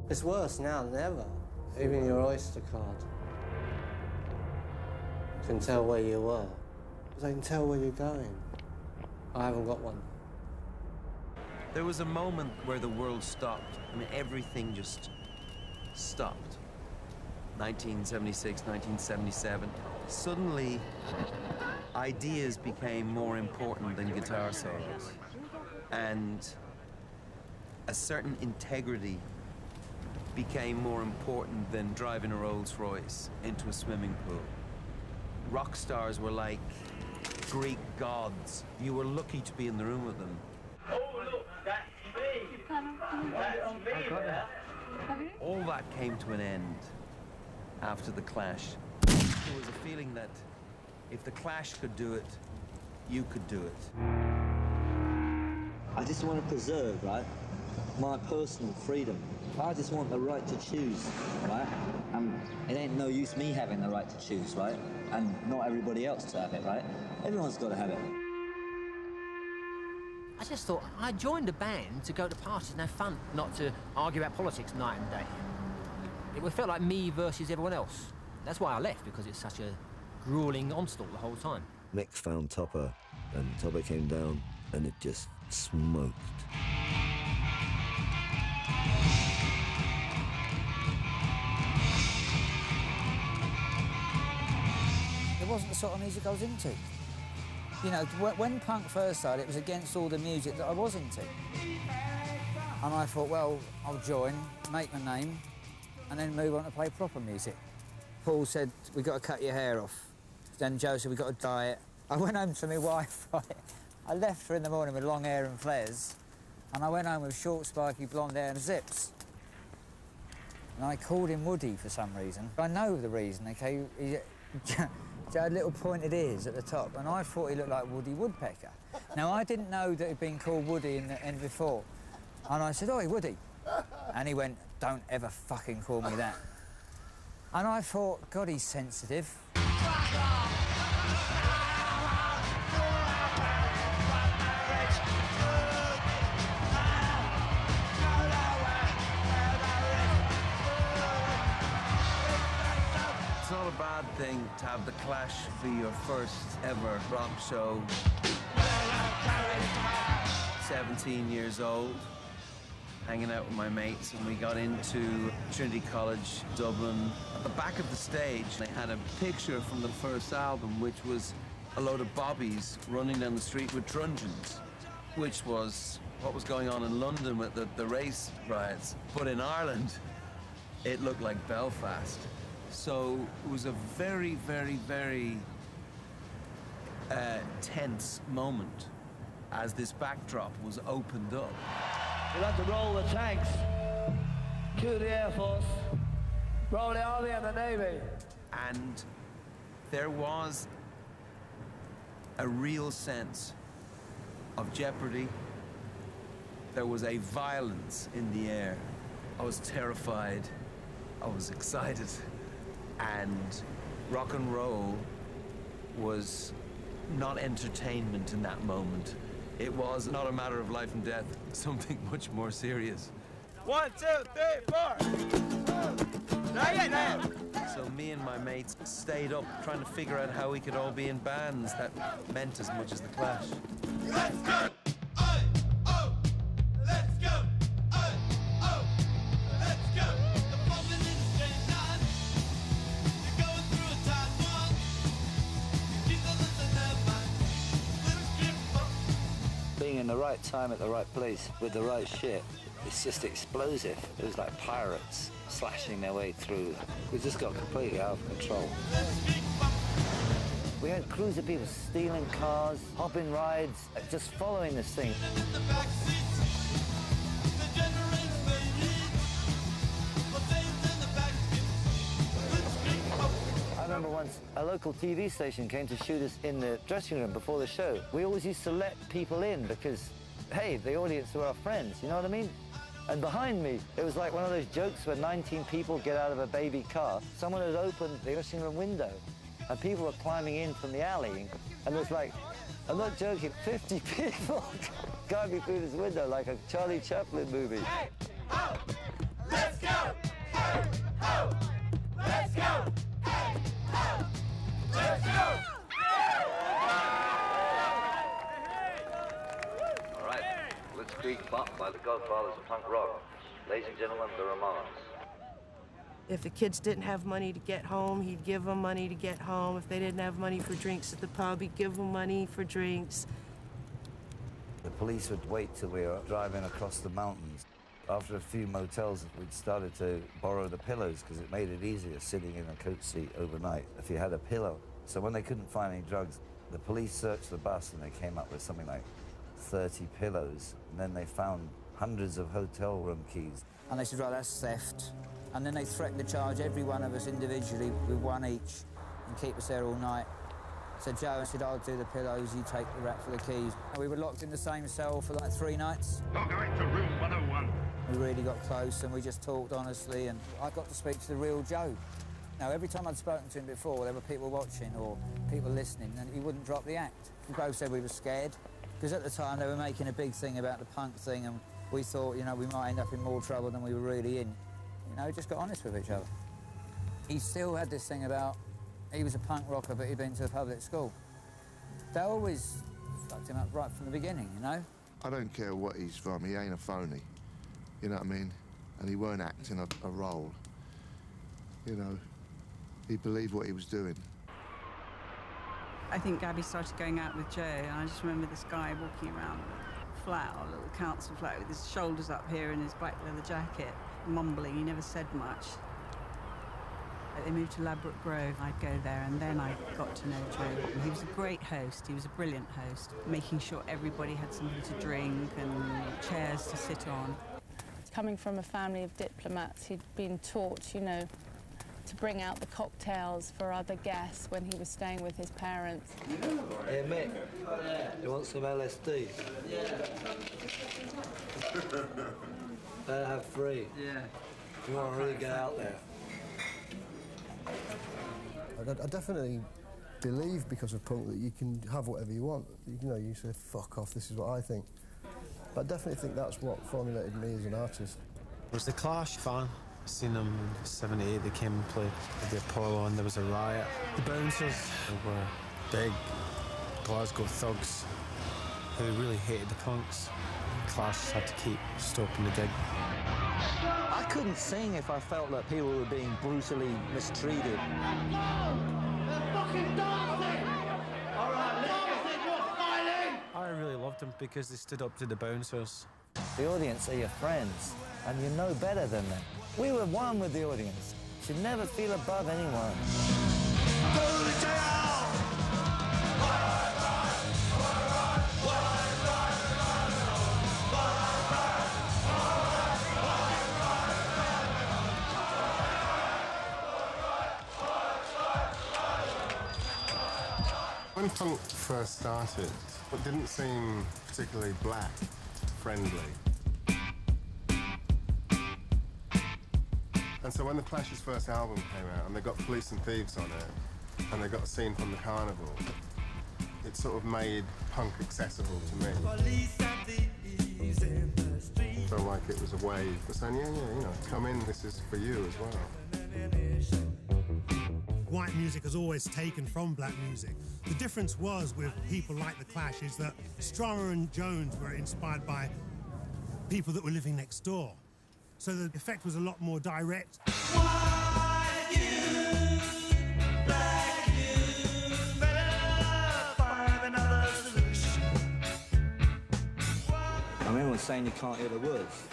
It's worse now than ever. Even your Oyster card. You can tell where you were. They can tell where you're going. I haven't got one. There was a moment where the world stopped. I mean, everything just stopped. 1976, 1977. Suddenly, ideas became more important than guitar solos. And a certain integrity became more important than driving a Rolls-Royce into a swimming pool. Rock stars were like Greek gods. You were lucky to be in the room with them. Oh, look, that's me. That's me there. All that came to an end after the Clash. There was a feeling that if the Clash could do it, you could do it. I just want to preserve, right, my personal freedom. I just want the right to choose, right? And it ain't no use me having the right to choose, right? And not everybody else to have it, right? Everyone's got to have it. I just thought I joined a band to go to parties and have fun, not to argue about politics night and day. It felt like me versus everyone else. That's why I left, because it's such a grueling onslaught the whole time. Mick found Topper, and Topper came down, and it just smoked. It wasn't the sort of music I was into. You know, when punk first started, it was against all the music that I was into. And I thought, well, I'll join, make my name, and then move on to play proper music. Paul said, we've got to cut your hair off. Then Joe said, we've got to dye it. I went home to my wife, right? I left her in the morning with long hair and flares, and I went home with short, spiky blonde hair and zips. And I called him Woody for some reason. I know the reason, OK? He had little pointed ears at the top, and I thought he looked like Woody Woodpecker. Now, I didn't know that he'd been called Woody in before. And I said, "Oi, Woody." And he went, "Don't ever fucking call me that." And I thought, God, he's sensitive. It's not a bad thing to have the Clash be your first ever rock show. 17 years old, hanging out with my mates, and we got into Trinity College, Dublin. At the back of the stage, they had a picture from the first album, which was a load of bobbies running down the street with truncheons, which was what was going on in London with the race riots. But in Ireland, it looked like Belfast. So it was a very, very, very tense moment as this backdrop was opened up. We'll have to roll the tanks, cue the Air Force, roll the Army and the Navy. And there was a real sense of jeopardy. There was a violence in the air. I was terrified. I was excited. And rock and roll was not entertainment in that moment. It was not a matter of life and death, something much more serious. 1, 2, 3, 4. So me and my mates stayed up trying to figure out how we could all be in bands that meant as much as the Clash. Let's go! Oi! Oh! Let's go! Oi! Oh! Let's go! The moment is a strange time. You're going through a tight one. Keep the listen in mind. Little strip. Being in the right time at the right place with the right shit, it's just explosive. It was like pirates slashing their way through. We just got completely out of control. We had crews of people stealing cars, hopping rides, just following this thing. I remember once a local TV station came to shoot us in the dressing room before the show. We always used to let people in because, hey, the audience were our friends, you know what I mean? And behind me, it was like one of those jokes where 19 people get out of a baby car. Someone had opened the dressing room window, and people were climbing in from the alley. And there's like, I'm not joking, 50 people climbing through this window like a Charlie Chaplin movie. Hey! Ho! Let's go! Hey! Ho! Let's go! Hey! Ho! Let's go! All right, Blitzkrieg Bop by the Godfathers of Punk Rock. Ladies and gentlemen, the Ramones. If the kids didn't have money to get home, he'd give them money to get home. If they didn't have money for drinks at the pub, he'd give them money for drinks. The police would wait till we were driving across the mountains. After a few motels, we'd started to borrow the pillows because it made it easier sitting in a coach seat overnight if you had a pillow. So when they couldn't find any drugs, the police searched the bus and they came up with something like 30 pillows. And then they found hundreds of hotel room keys. And they said, right, that's theft. And then they threatened to charge every one of us individually with one each and keep us there all night. So Joe said, I'll do the pillows, you take the rack for the keys. And we were locked in the same cell for like 3 nights. You're going to room 101. We really got close and we just talked honestly, and I got to speak to the real Joe. Now, every time I'd spoken to him before, there were people watching or people listening, and he wouldn't drop the act. We both said we were scared, because at the time they were making a big thing about the punk thing, and we thought, you know, we might end up in more trouble than we were really in. You know, just got honest with each other. He still had this thing about he was a punk rocker, but he'd been to a public school. They always fucked him up right from the beginning, you know? I don't care what he's from, he ain't a phony. You know what I mean? And he weren't acting a role. You know, he believed what he was doing. I think Gabby started going out with Joe, and I just remember this guy walking around a flat, or a little council flat, with his shoulders up here and his black leather jacket, mumbling. He never said much. They moved to Ladbroke Grove. I'd go there, and then I got to know Joe. He was a great host. He was a brilliant host, making sure everybody had something to drink and chairs to sit on. Coming from a family of diplomats, he'd been taught, you know, to bring out the cocktails for other guests when he was staying with his parents. Hey, Mick, you want some LSD? Better have free. Yeah. You want to really get out there. I definitely believe, because of punk, that you can have whatever you want. You know, you say, fuck off, this is what I think. But I definitely think that's what formulated me as an artist. I was the Clash fan. I seen them in '78, they came and played at the Apollo and there was a riot. The Bouncers were big Glasgow thugs who really hated the punks. Clash had to keep stopping the gig. I couldn't sing if I felt that people were being brutally mistreated. They're fucking dancing! All right, listen, you're smiling! I really loved them because they stood up to the Bouncers. The audience are your friends, and you know better than them. We were one with the audience. Should never feel above anyone. When punk first started, it didn't seem particularly black, friendly. And so when the Clash's first album came out, and they got Police and Thieves on it, and they got a scene from the Carnival, it sort of made punk accessible to me. I felt like it was a way of saying, yeah, you know, come in, this is for you as well. White music has always taken from black music. The difference was with people like the Clash is that Strummer and Jones were inspired by people that were living next door. So the effect was a lot more direct. White youth, black youth, better find another solution. I remember saying you can't hear the words.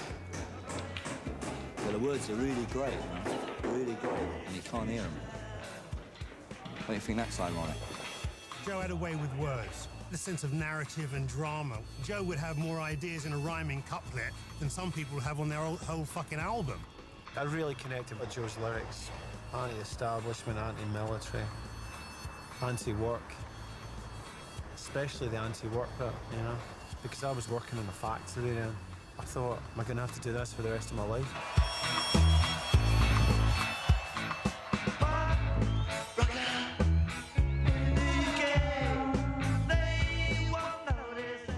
But the words are really great, man. Really great, and you can't hear them. Don't you think that's ironic? Joe had a way with words, the sense of narrative and drama. Joe would have more ideas in a rhyming couplet than some people have on their whole fucking album. I really connected with Joe's lyrics. Anti-establishment, anti-military, anti-work. Especially the anti-work bit, you know? Because I was working in a factory and I thought, am I going to have to do this for the rest of my life?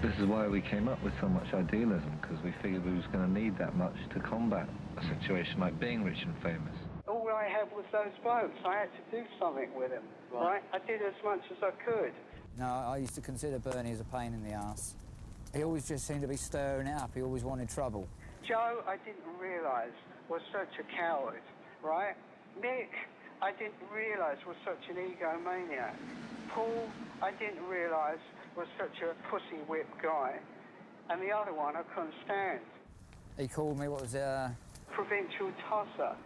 This is why we came up with so much idealism, because we figured we was going to need that much to combat a situation like being rich and famous. All I had was those blokes. I had to do something with them, right? I did as much as I could. No, I used to consider Bernie as a pain in the arse. He always just seemed to be stirring it up. He always wanted trouble. Joe, I didn't realise, was such a coward, right? Mick, I didn't realise was such an egomaniac. Paul, I didn't realise was such a pussy whip guy. And the other one I couldn't stand. He called me, what was it? Provincial tosser.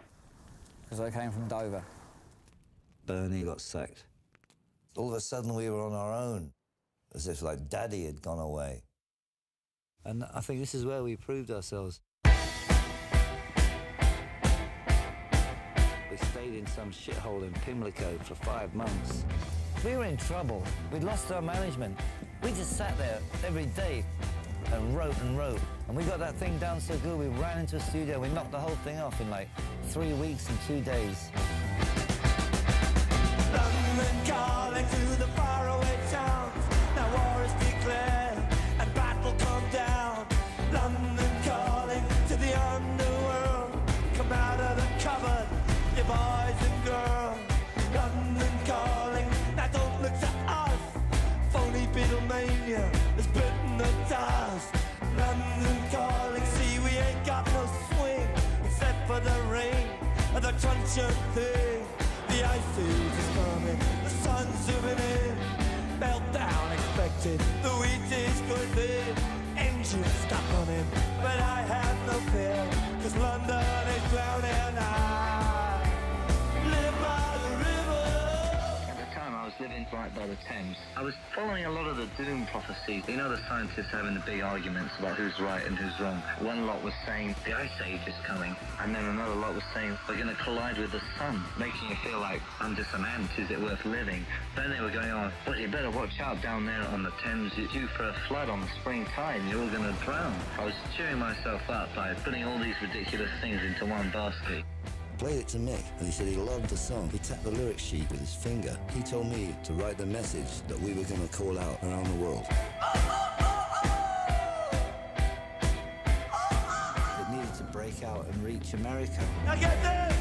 Because I came from Dover. Bernie got sacked. All of a sudden we were on our own, as if like Daddy had gone away. And I think this is where we proved ourselves. We stayed in some shithole in Pimlico for 5 months. We were in trouble. We'd lost our management. We just sat there every day and wrote and wrote. And we got that thing down so good, we ran into a studio, we knocked the whole thing off in like 3 weeks and 2 days. London calling to the faraway towns. Now war is declared and battle come down. London calling to the underworld. Come out of the cupboard, you boys and girls. London calling, now don't look to us. Phony Beatlemania has bitten the dust. London calling, see we ain't got no swing except for the rain and the truncheon thing. The ice age is coming, the sun's zooming in. Meltdown expected, the wheat is good in. Engine stuck on him, but I have no fear, cause London is drowning. I live by the river. At the time I was living right by the Thames. I was following a lot of the doom prophecies. You know, the scientists having the big arguments about who's right and who's wrong. One lot was saying the ice age is coming, and then another lot was saying we're going to collide with the sun, making you feel like I'm just an ant, is it worth living? Then they were going on, but you better watch out down there on the Thames, you're due for a flood on the spring tide, you're all going to drown. I was cheering myself up by putting all these ridiculous things into one basket. Played it to Mick, and he said he loved the song. He tapped the lyric sheet with his finger. He told me to write the message that we were going to call out around the world. It needed to break out and reach America. Now get this!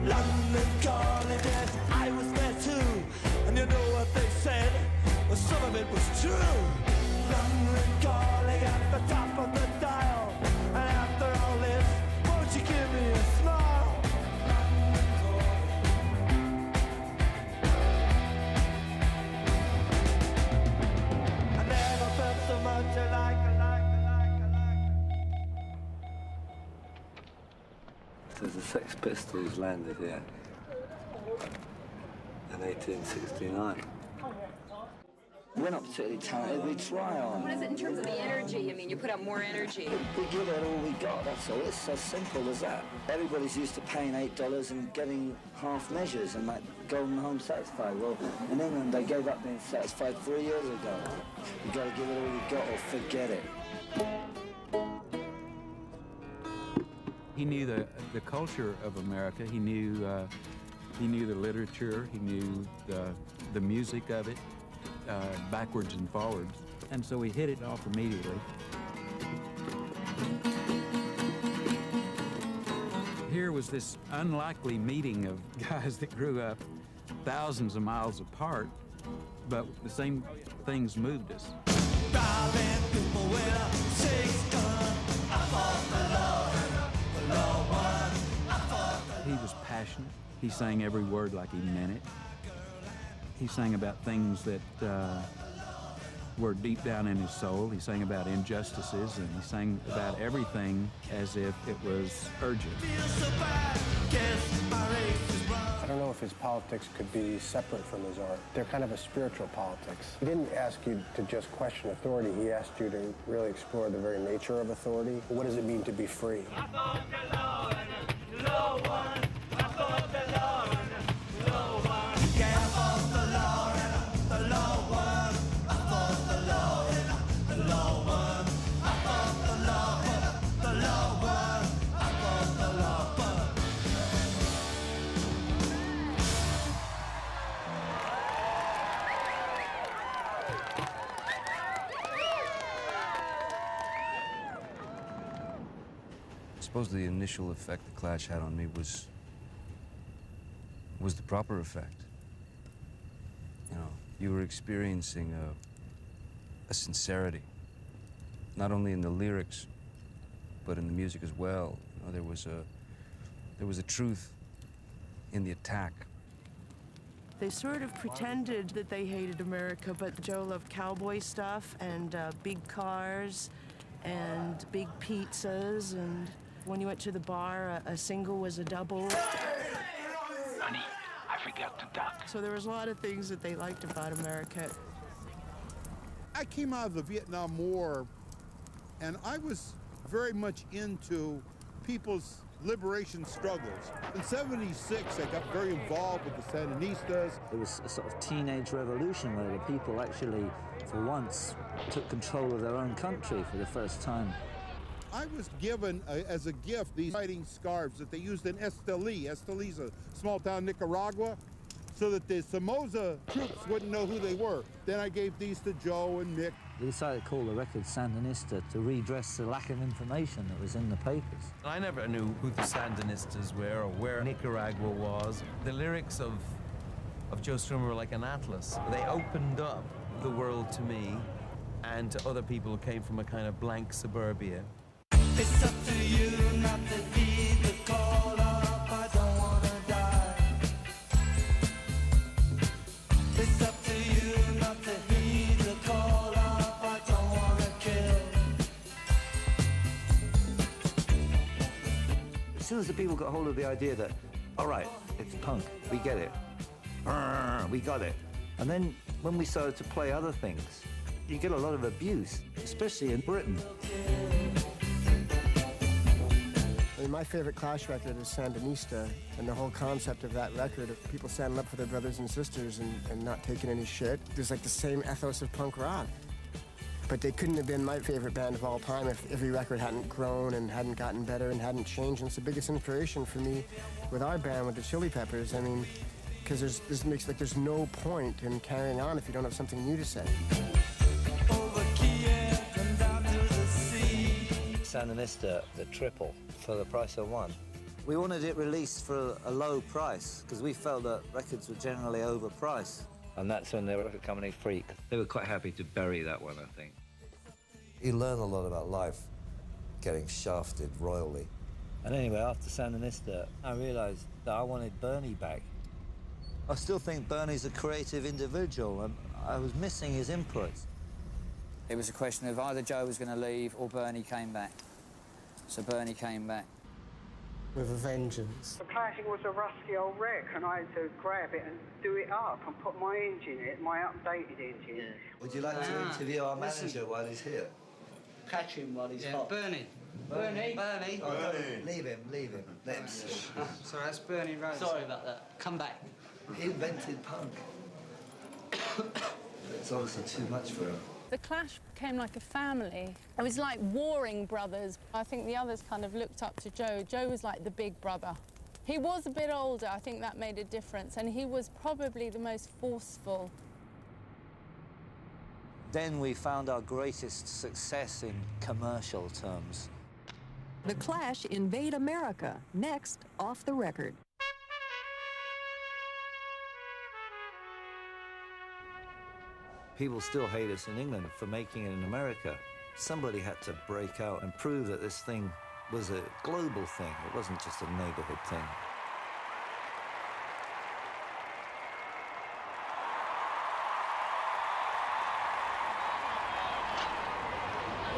London calling, yes, I was there too. And you know what they said? Well, some of it was true. London calling at the top of the dial. And after all this, won't you give me a smile? I never felt so much alike. So the Sex Pistols landed here in 1869. We're not particularly talented, we try on. What is it in terms of the energy? I mean, you put out more energy. We give it all we got, that's all. It's as simple as that. Everybody's used to paying $8 and getting half measures and like going home satisfied. Well, in England, they gave up being satisfied 3 years ago. You gotta give it all you got or forget it. He knew the culture of America. He knew the literature. He knew the music of it, backwards and forwards. And so we hit it off immediately. Here was this unlikely meeting of guys that grew up thousands of miles apart, but the same things moved us. He was passionate. He sang every word like he meant it. He sang about things that were deep down in his soul. He sang about injustices, and he sang about everything as if it was urgent. I don't know if his politics could be separate from his art. They're kind of a spiritual politics. He didn't ask you to just question authority. He asked you to really explore the very nature of authority. What does it mean to be free? I suppose the initial effect the Clash had on me was the proper effect. You know, you were experiencing a sincerity, not only in the lyrics, but in the music as well. You know, there was a truth in the attack. They sort of pretended that they hated America, but Joe loved cowboy stuff and big cars and big pizzas, and when you went to the bar, a single was a double. Honey, I forgot to duck. So there was a lot of things that they liked about America. I came out of the Vietnam War, and I was very much into people's liberation struggles. In '76, I got very involved with the Sandinistas. It was a sort of teenage revolution where the people actually, for once, took control of their own country for the first time. I was given, as a gift, these fighting scarves that they used in Esteli. Esteli's a small town in Nicaragua, so that the Somoza troops wouldn't know who they were. Then I gave these to Joe and Mick. They decided to call the record Sandinista to redress the lack of information that was in the papers. I never knew who the Sandinistas were or where Nicaragua was. The lyrics of Joe Strummer were like an atlas. They opened up the world to me and to other people who came from a kind of blank suburbia. It's up to you not to heed the call up, I don't wanna die. It's up to you not to heed the call up, I don't wanna kill. As soon as the people got hold of the idea that, all right, it's punk, we get it, we got it, And then when we started to play other things, you get a lot of abuse, especially in Britain. I mean, my favorite Clash record is Sandinista, and the whole concept of that record of people standing up for their brothers and sisters and not taking any shit. There's like the same ethos of punk rock. But they couldn't have been my favorite band of all time if every record hadn't grown and hadn't gotten better and hadn't changed. And it's the biggest inspiration for me with our band, with the Chili Peppers. I mean, because there's no point in carrying on if you don't have something new to say. Sandinista, the triple, for the price of one. We wanted it released for a low price, because we felt that records were generally overpriced. And that's when the record company Freak, they were quite happy to bury that one, I think. You learn a lot about life, getting shafted royally. And anyway, after Sandinista, I realized that I wanted Bernie back. I still think Bernie's a creative individual, and I was missing his inputs. It was a question of either Joe was going to leave or Bernie came back. So Bernie came back. With a vengeance. The Clash was a rusty old wreck, and I had to grab it and do it up and put my engine in it, my updated engine. Yeah. Would you like to interview our manager while he's here? Catch him while he's hot. Bernie. Bernie. Bernie. Oh, don't leave him. Let him sit. Sorry, that's Bernie Rose. Sorry about that. Come back. He invented punk. It's obviously too much for him. The Clash became like a family. It was like warring brothers. I think the others kind of looked up to Joe. Joe was like the big brother. He was a bit older, I think that made a difference, and he was probably the most forceful. Then we found our greatest success in commercial terms. The Clash invade America, next Off the Record. People still hate us in England for making it in America. Somebody had to break out and prove that this thing was a global thing. It wasn't just a neighborhood thing.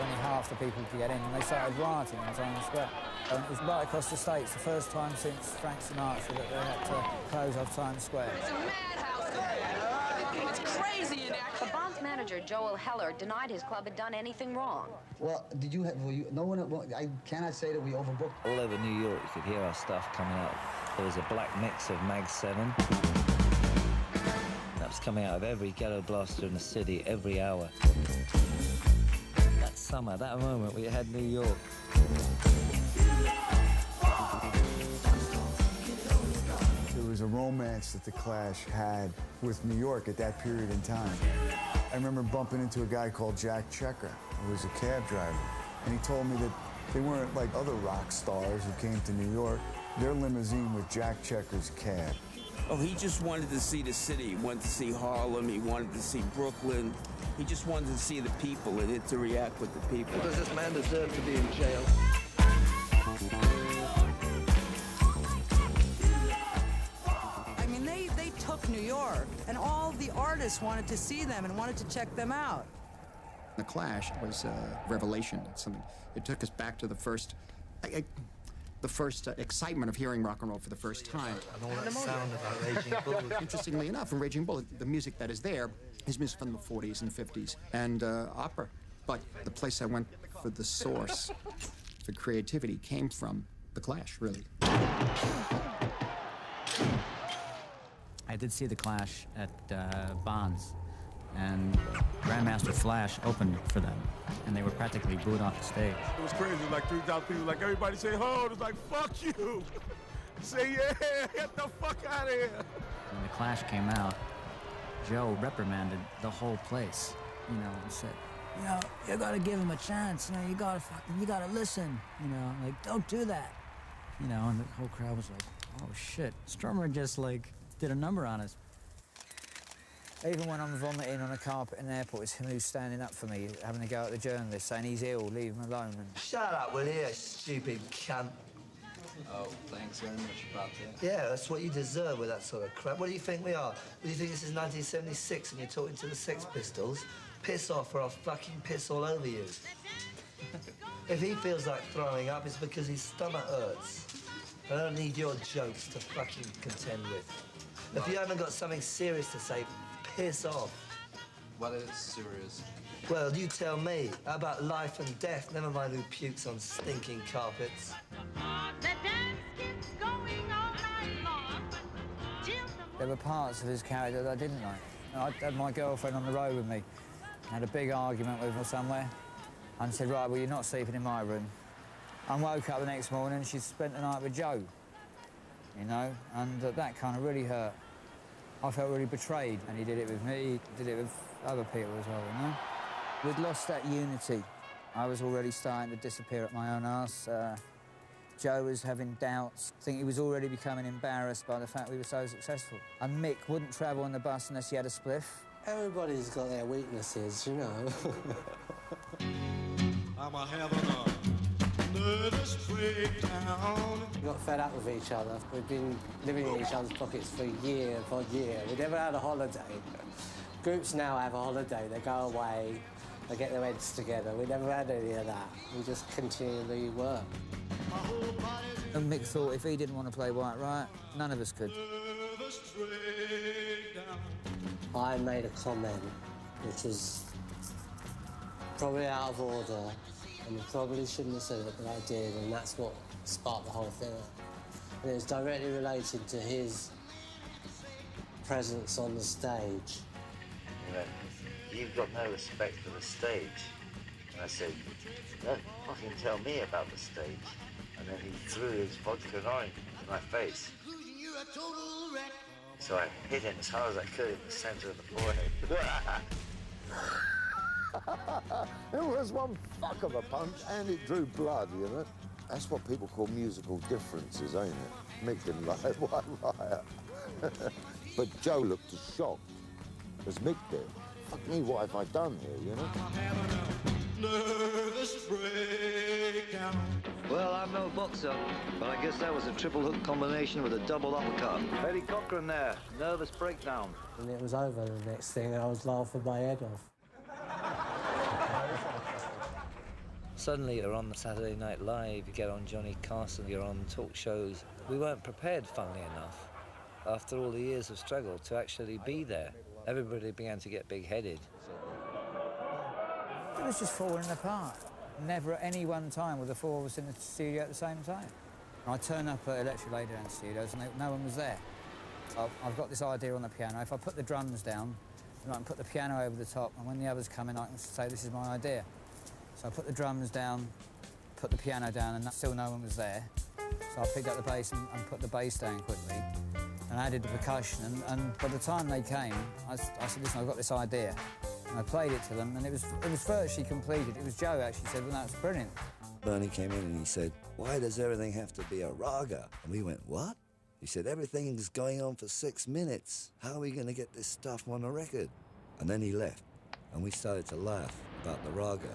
Only half the people could get in, and they started rioting in Times Square. And it was right across the States, the first time since Frank Sinatra that they had to close off Times Square. It's a madhouse there. It's crazy in there. The Bond's manager, Joel Heller, denied his club had done anything wrong. Well, did you have, no one, I cannot say that we overbooked. All over New York, you could hear our stuff coming out. There was a black mix of Mag 7. That was coming out of every ghetto blaster in the city every hour. That summer, that moment, we had New York. There was a romance that the Clash had with New York at that period in time. I remember bumping into a guy called Jack Checker, who was a cab driver, and he told me that they weren't like other rock stars who came to New York. Their limousine was Jack Checker's cab. Oh, he just wanted to see the city. He wanted to see Harlem. He wanted to see Brooklyn. He just wanted to see the people and interact with the people. Does this man deserve to be in jail? I mean, they took New York, and all the artists wanted to see them and wanted to check them out. The Clash was a revelation. Something. It took us back to the first excitement of hearing rock and roll for the first time. And all that sound about Raging Bull. Interestingly enough, in Raging Bull, the music that is there is music from the 40s and 50s and opera. But the place I went for the source for creativity came from the Clash, really. I did see the Clash at Bonds, and Grandmaster Flash opened for them, and they were practically booed off the stage. It was crazy, like 3,000 people, like everybody say, hold, it's like, fuck you. Say, yeah, get the fuck out of here. When the Clash came out, Joe reprimanded the whole place, you know, and said, you know, you gotta give him a chance, you know, you gotta listen, you know, like, don't do that. You know, and the whole crowd was like, oh shit. Strummer just like did a number on us. Even when I'm vomiting on a carpet in an airport, it's him who's standing up for me, having to go at the journalist, saying he's ill, leave him alone. And... Shut up, will you, stupid cunt? Oh, thanks very much about that. Yeah, that's what you deserve with that sort of crap. What do you think we are? Do you think this is 1976 and you're talking to the Sex Pistols? Piss off or I'll fucking piss all over you. If he feels like throwing up, it's because his stomach hurts. I don't need your jokes to fucking contend with. If you haven't got something serious to say, piss off. Well, it's serious. Well, you tell me. How about life and death? Never mind who pukes on stinking carpets. There were parts of his character that I didn't like. I had my girlfriend on the road with me. I had a big argument with her somewhere and said, right, well, you're not sleeping in my room. I woke up the next morning, she'd spent the night with Joe, you know, and that kind of really hurt. I felt really betrayed, and he did it with me, he did it with other people as well, you know? We'd lost that unity. I was already starting to disappear at my own arse. Joe was having doubts. I think he was already becoming embarrassed by the fact we were so successful. And Mick wouldn't travel on the bus unless he had a spliff. Everybody's got their weaknesses, you know. I'm having a nervous breakdown. We got fed up with each other. We've been living in each other's pockets for year upon year. We never had a holiday. Groups now have a holiday. They go away, they get their heads together. We never had any of that. We just continually work. And Mick thought if he didn't want to play White Riot, none of us could. I made a comment which was probably out of order, and I probably shouldn't have said it, but I did, and that's what sparked the whole thing. And it was directly related to his presence on the stage. He went, "You've got no respect for the stage." And I said, "Don't fucking tell me about the stage." And then he threw his vodka and orange in my face. So I hit him as hard as I could in the center of the forehead. It was one fuck of a punch, and it drew blood, you know? That's what people call musical differences, ain't it? Mick didn't like White Riot. But Joe looked as shocked as Mick did. Fuck me, what have I done here, you know? Nervous breakdown. Well, I'm no boxer, but I guess that was a triple hook combination with a double uppercut. Eddie Cochran there, nervous breakdown. And it was over the next thing, and I was laughing my head off. Suddenly you're on Saturday Night Live, you get on Johnny Carson, you're on talk shows. We weren't prepared, funnily enough, after all the years of struggle, to actually be there. Everybody began to get big-headed. It was just falling apart. Never at any one time were the four of us in the studio at the same time. I turned up at Electric Ladyland Studios and no one was there. I've got this idea on the piano. If I put the drums down, I can put the piano over the top, and when the others come in, I can say, this is my idea. So I put the drums down, put the piano down, and still no one was there. So I picked up the bass and put the bass down quickly, and added the percussion. And by the time they came, I said, listen, I've got this idea. And I played it to them, and it was virtually completed. It was Joe actually said, well, that's brilliant. Bernie came in and he said, why does everything have to be a raga? And we went, what? He said, everything's going on for 6 minutes. How are we going to get this stuff on a record? And then he left, and we started to laugh about the raga.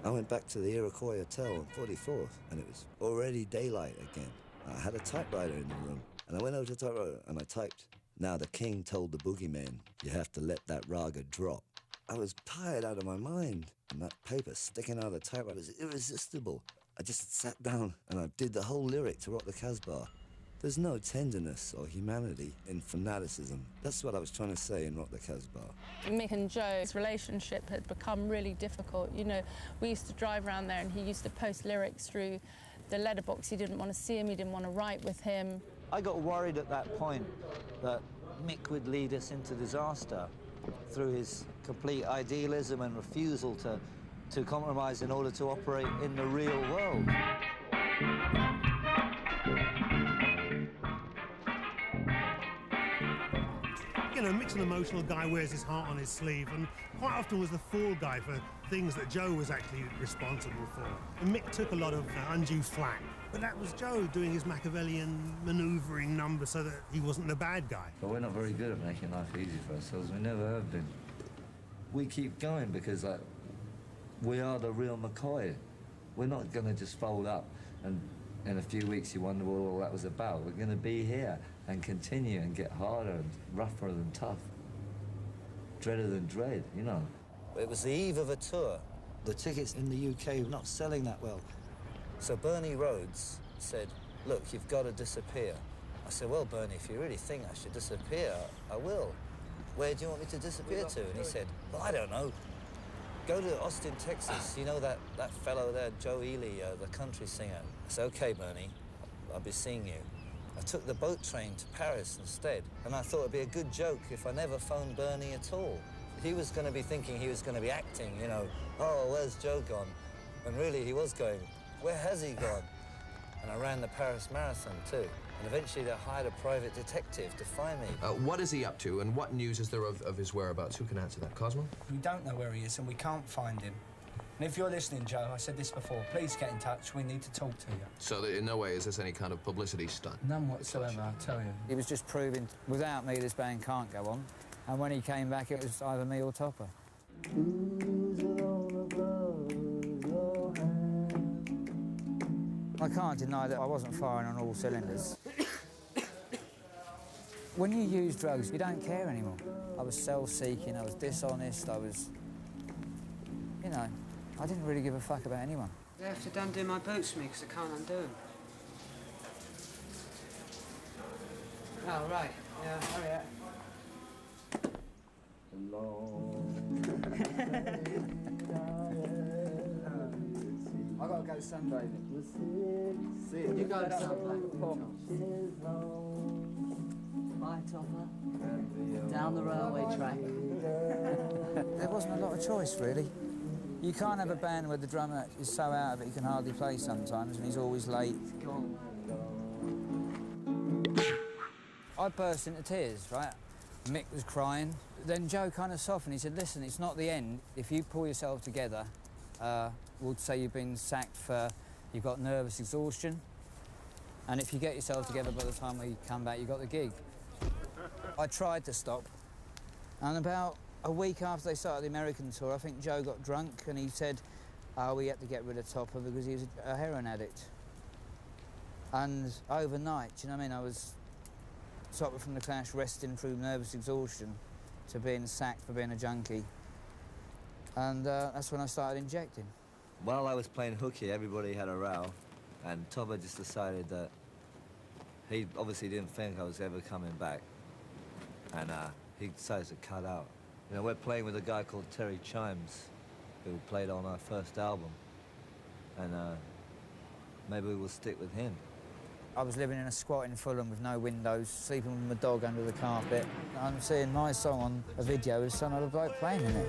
I went back to the Iroquois Hotel on 44th, and it was already daylight again. I had a typewriter in the room, and I went over to the typewriter and I typed, now the king told the boogeyman, you have to let that raga drop. I was tired out of my mind, and that paper sticking out of the typewriter was irresistible. I just sat down and I did the whole lyric to Rock the Casbah. There's no tenderness or humanity in fanaticism. That's what I was trying to say in Rock the Casbah. Mick and Joe's relationship had become really difficult. You know, we used to drive around there and he used to post lyrics through the letterbox. He didn't want to see him, he didn't want to write with him. I got worried at that point that Mick would lead us into disaster through his complete idealism and refusal to compromise in order to operate in the real world. You know, Mick's an emotional guy, wears his heart on his sleeve, and quite often was the fall guy for things that Joe was actually responsible for. And Mick took a lot of undue flack, but that was Joe doing his Machiavellian manoeuvring number so that he wasn't the bad guy. But we're not very good at making life easy for ourselves. We never have been. We keep going because, like, we are the real McCoy. We're not going to just fold up and in a few weeks you wonder what all that was about. We're going to be here and continue and get harder and rougher than tough. Dreader than dread, you know. It was the eve of a tour. The tickets in the UK were not selling that well. So Bernie Rhodes said, look, you've got to disappear. I said, well, Bernie, if you really think I should disappear, I will. where do you want me to disappear to? And he said, well, I don't know. Go to Austin, Texas. You know that fellow there, Joe Ely, the country singer? I said, OK, Bernie, I'll be seeing you. I took the boat train to Paris instead, and I thought it'd be a good joke if I never phoned Bernie at all. He was going to be thinking he was going to be acting, you know, oh, where's Joe gone? And really, he was going, where has he gone? And I ran the Paris Marathon, too. And eventually they hired a private detective to find me. What is he up to, and what news is there of his whereabouts? Who can answer that? Cosmo? We don't know where he is, and we can't find him. And if you're listening, Joe, I said this before, please get in touch. We need to talk to you. So in no way is this any kind of publicity stunt? None whatsoever, I tell you. He was just proving, without me, this band can't go on. And when he came back, it was either me or Topper. I can't deny that I wasn't firing on all cylinders. When you use drugs, you don't care anymore. I was self-seeking, I was dishonest, I was... You know, I didn't really give a fuck about anyone. They have to undo my boots for me because I can't undo them. Oh, right. Yeah, hurry up. I gotta go sunbathing. You go sunbathing. Bye, Topper. Down the railway track. There wasn't a lot of choice, really. You can't have a band where the drummer is so out of it he can hardly play sometimes, and he's always late. I burst into tears, right? Mick was crying. Then Joe kind of softened. He said, listen, it's not the end. If you pull yourself together, we'll say you've been sacked for, you've got nervous exhaustion, and if you get yourself together by the time we come back, you got the gig. I tried to stop, and about a week after they started the American tour, I think Joe got drunk, and he said, we had to get rid of Topper because he was a heroin addict. And overnight, do you know what I mean, I was Topper from the Clash resting through nervous exhaustion to being sacked for being a junkie. And that's when I started injecting. While I was playing hooky, everybody had a row, and Topper just decided that he obviously didn't think I was ever coming back, and he decided to cut out. You know, we're playing with a guy called Terry Chimes, who played on our first album, and maybe we'll stick with him. I was living in a squat in Fulham with no windows, sleeping with my dog under the carpet. I'm seeing my song on a video with some other bloke playing in it.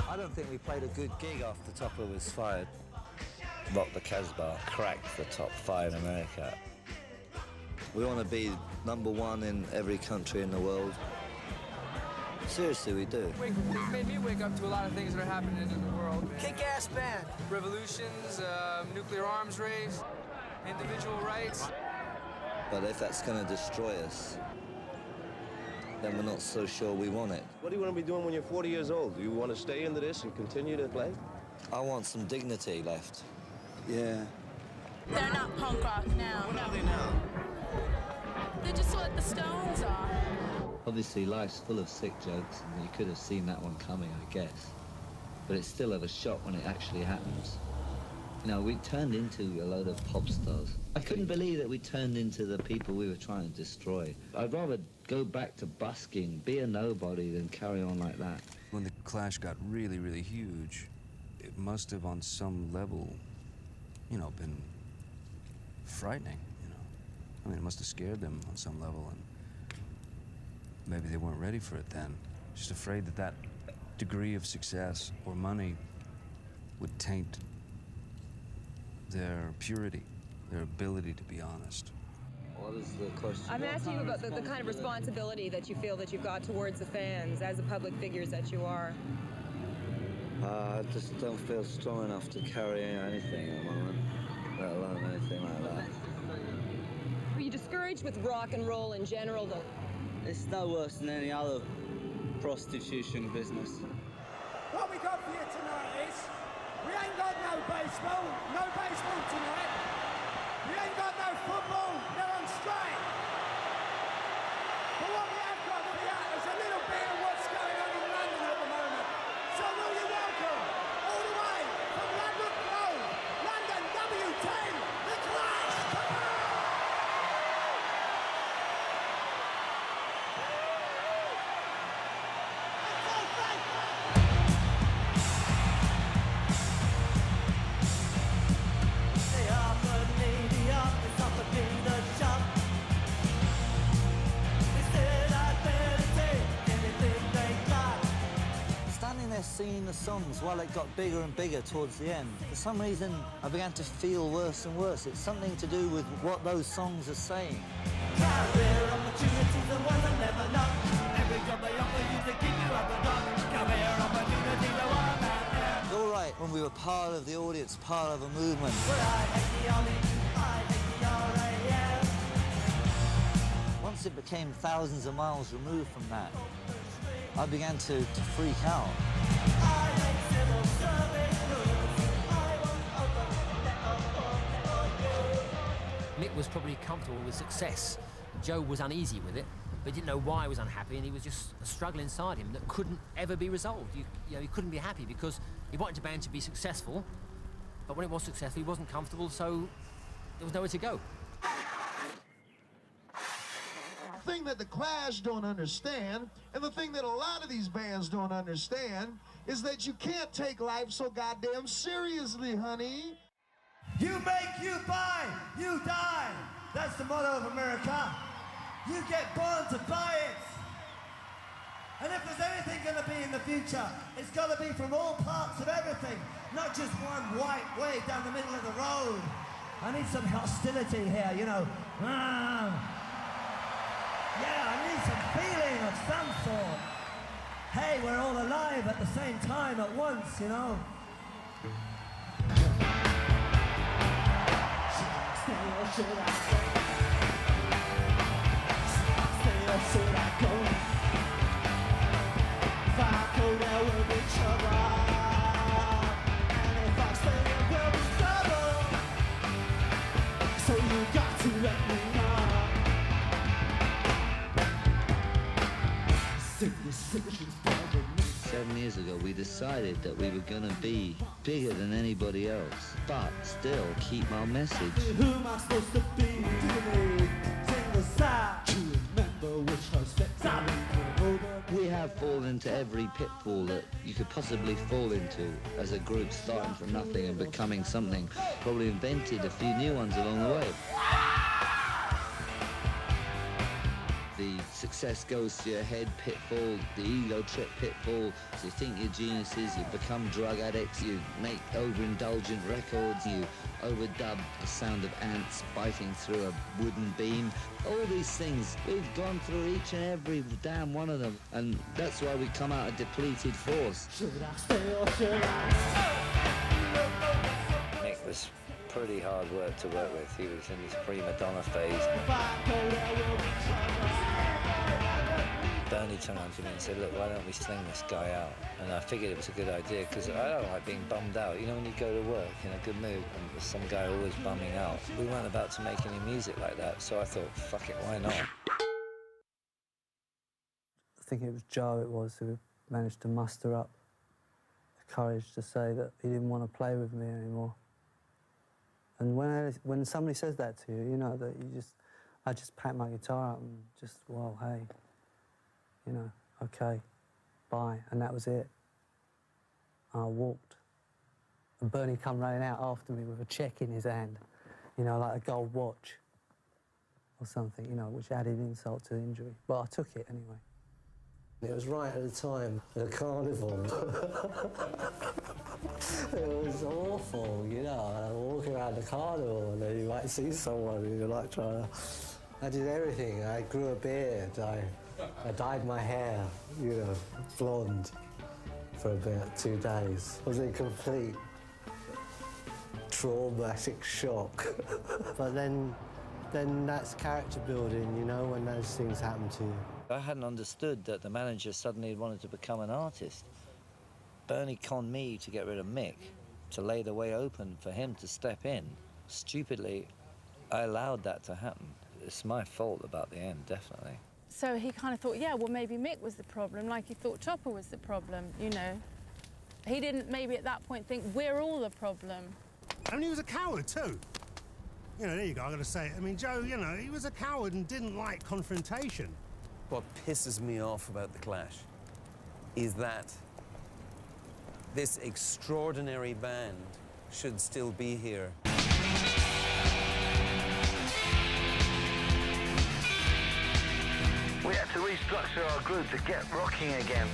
I don't think we played a good gig after Topper was fired. Rock the Casbah cracked the top 5 in America. We want to be #1 in every country in the world. Seriously, we do. It's made me wake up to a lot of things that are happening in the world. Kick-ass band. Revolutions, nuclear arms race, individual rights. But if that's going to destroy us, then we're not so sure we want it. What do you want to be doing when you're 40 years old? Do you want to stay into this and continue to play? I want some dignity left. Yeah. They're not punk rock now. What are they now? They're just what the Stones are. Obviously, life's full of sick jokes, and you could have seen that one coming, I guess. But it's still of a shock when it actually happens. You know, we turned into a load of pop stars. I couldn't believe that we turned into the people we were trying to destroy. I'd rather go back to busking, be a nobody, than carry on like that. When the Clash got really, really huge, it must have, on some level, you know, been frightening, you know. I mean, it must have scared them on some level, and maybe they weren't ready for it then. Just afraid that that degree of success or money would taint their purity, their ability to be honest. What is the question? I'm asking you about the kind of responsibility that you feel that you've got towards the fans as the public figures that you are. I just don't feel strong enough to carry anything at the moment, let alone anything like that. Are you discouraged with rock and roll in general, though? It's no worse than any other prostitution business. What we got for you tonight is, we ain't got no baseball tonight. We ain't got no football, they're on strike. But what we have got for you is a little bit of what's going on in London at the moment. So songs, while it got bigger and bigger towards the end, for some reason I began to feel worse and worse. It's something to do with what those songs are saying. Career opportunities are ones I never know. Every job they offer you to keep you at the top. Career opportunities are one man. It's all right when we were part of the audience, part of a movement. But I hate the army, I hate the RAF. Once it became thousands of miles removed from that, I began to freak out. Mick was probably comfortable with success. Joe was uneasy with it, but didn't know why he was unhappy, and he was just a struggle inside him that couldn't ever be resolved. You know, he couldn't be happy because he wanted the band to be successful, but when it was successful, he wasn't comfortable, so there was nowhere to go. The thing that the Clash don't understand, and the thing that a lot of these bands don't understand, is that you can't take life so goddamn seriously, honey. You make, you buy, you die. That's the motto of America. You get born to buy it. And if there's anything going to be in the future, it's got to be from all parts of everything, not just one white way down the middle of the road. I need some hostility here, you know. Yeah, I need some feeling of some sort. Hey, we're all alive at the same time at once, you know. Should I stay or should I stay? Stay or should I go? If I go, there will be trouble. And if I stay, there will be trouble. So you got to let me know. 7 years ago, we decided that we were going to be bigger than anybody else, but still keep our message. Who am I supposed to be? Sing the side. To remember which steps I over. We have fallen into every pitfall that you could possibly fall into as a group, starting from nothing and becoming something. Probably invented a few new ones along the way. The success goes to your head pitfall, the ego trip pitfall. So you think you're geniuses, you become drug addicts, you make overindulgent records, you overdub the sound of ants biting through a wooden beam. All these things, we've gone through each and every damn one of them, and that's why we come out a depleted force. Should I stay or should I? Mick was pretty hard work to work with. He was in his prima donna phase. Bernie turned around to me and said, look, why don't we sling this guy out? And I figured it was a good idea, because I don't like being bummed out. You know, when you go to work in a good mood and there's some guy always bumming out. We weren't about to make any music like that, so I thought, fuck it, why not? I think it was Joe who managed to muster up the courage to say that he didn't want to play with me anymore. And when somebody says that to you, you know, that I just packed my guitar up and just, well, hey, you know, okay, bye. And that was it. I walked. And Bernie come running out after me with a check in his hand, you know, like a gold watch or something, you know, which added insult to the injury. But I took it anyway. It was right at the time of the carnival. It was awful, you know. I walk around the carnival and then you might see someone and you're like trying to... I did everything. I grew a beard. I dyed my hair, you know, blonde for about 2 days. I was in complete traumatic shock. But then that's character building, you know, when those things happen to you. I hadn't understood that the manager suddenly wanted to become an artist. Bernie conned me to get rid of Mick, to lay the way open for him to step in. Stupidly, I allowed that to happen. It's my fault about the end, definitely. So he kind of thought, yeah, well, maybe Mick was the problem, like he thought Chopper was the problem, you know. He didn't maybe at that point think we're all the problem. I mean, he was a coward too. You know, there you go, I gotta say it. I mean, Joe, you know, he was a coward and didn't like confrontation. What pisses me off about The Clash is that this extraordinary band should still be here. We had to restructure our group to get rocking again.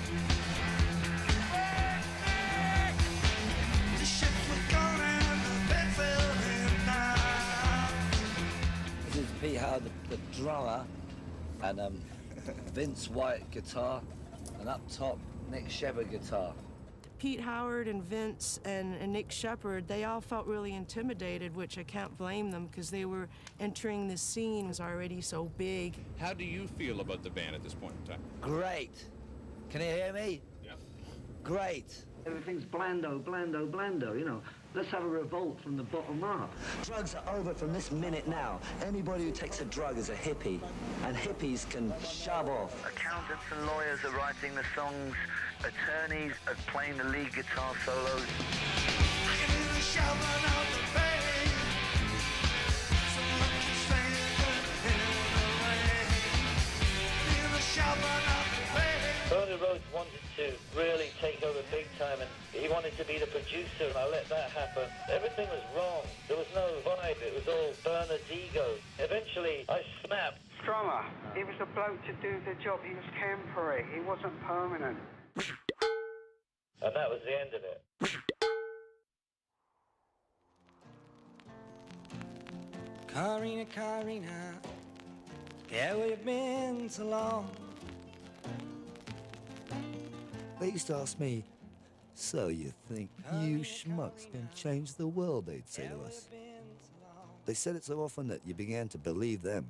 Pete Howard, the drummer, and Vince White guitar, and up top, Nick Sheppard guitar. Pete Howard and Vince and Nick Sheppard, they all felt really intimidated, which I can't blame them because they were entering the scene was already so big. How do you feel about the band at this point in time? Great. Can you hear me? Yeah. Great. Everything's blando, blando, blando, you know. Let's have a revolt from the bottom up. Drugs are over from this minute now. Anybody who takes a drug is a hippie, and hippies can shove off. Accountants and lawyers are writing the songs. Attorneys are playing the lead guitar solos. Bernie Rhodes wanted to really take over big time, and he wanted to be the producer, and I let that happen. Everything was wrong. There was no vibe. It was all Bernard's ego. Eventually, I snapped. Strummer, he was a bloke to do the job. He was temporary. He wasn't permanent. And that was the end of it. Karina, Karina, yeah, we've been so long. They used to ask me, so you think you schmucks can change the world, they'd say to us. They said it so often that you began to believe them,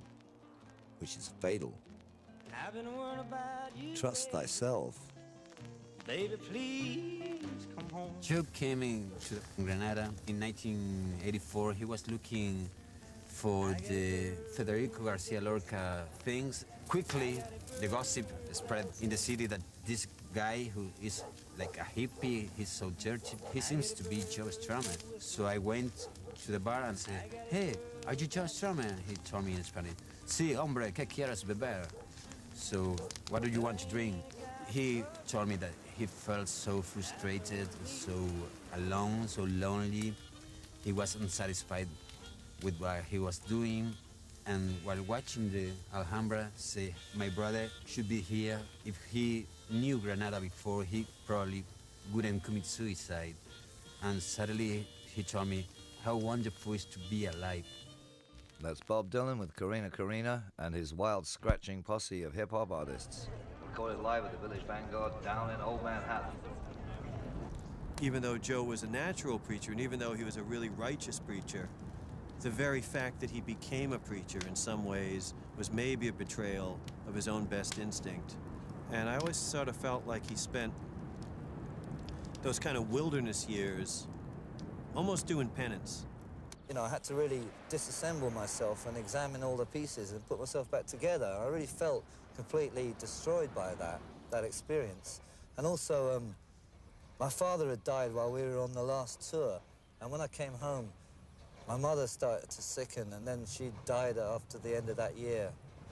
which is fatal. Trust thyself. Baby, please come home. Joe came into Granada in 1984. He was looking for the Federico Garcia Lorca things. Quickly, the gossip spread in the city that this guy who is like a hippie, he's so dirty, he seems to be Joe Strummer. So I went to the bar and said, hey, are you Joe Strummer? He told me in Spanish, sí, hombre, ¿qué quieres beber? So, what do you want to drink? He told me that he felt so frustrated, so alone, so lonely. He was unsatisfied with what he was doing. And while watching the Alhambra, say, my brother should be here. If he knew Granada before, he probably wouldn't commit suicide. And suddenly he told me how wonderful it is to be alive. That's Bob Dylan with Karina Karina and his wild scratching posse of hip-hop artists. Recorded live at the Village Vanguard down in Old Manhattan. Even though Joe was a natural preacher, and even though he was a really righteous preacher, the very fact that he became a preacher in some ways was maybe a betrayal of his own best instinct. And I always sort of felt like he spent those kind of wilderness years almost doing penance. You know, I had to really disassemble myself and examine all the pieces and put myself back together. I really felt completely destroyed by that experience. And also, my father had died while we were on the last tour. And when I came home, my mother started to sicken, and then she died after the end of that year.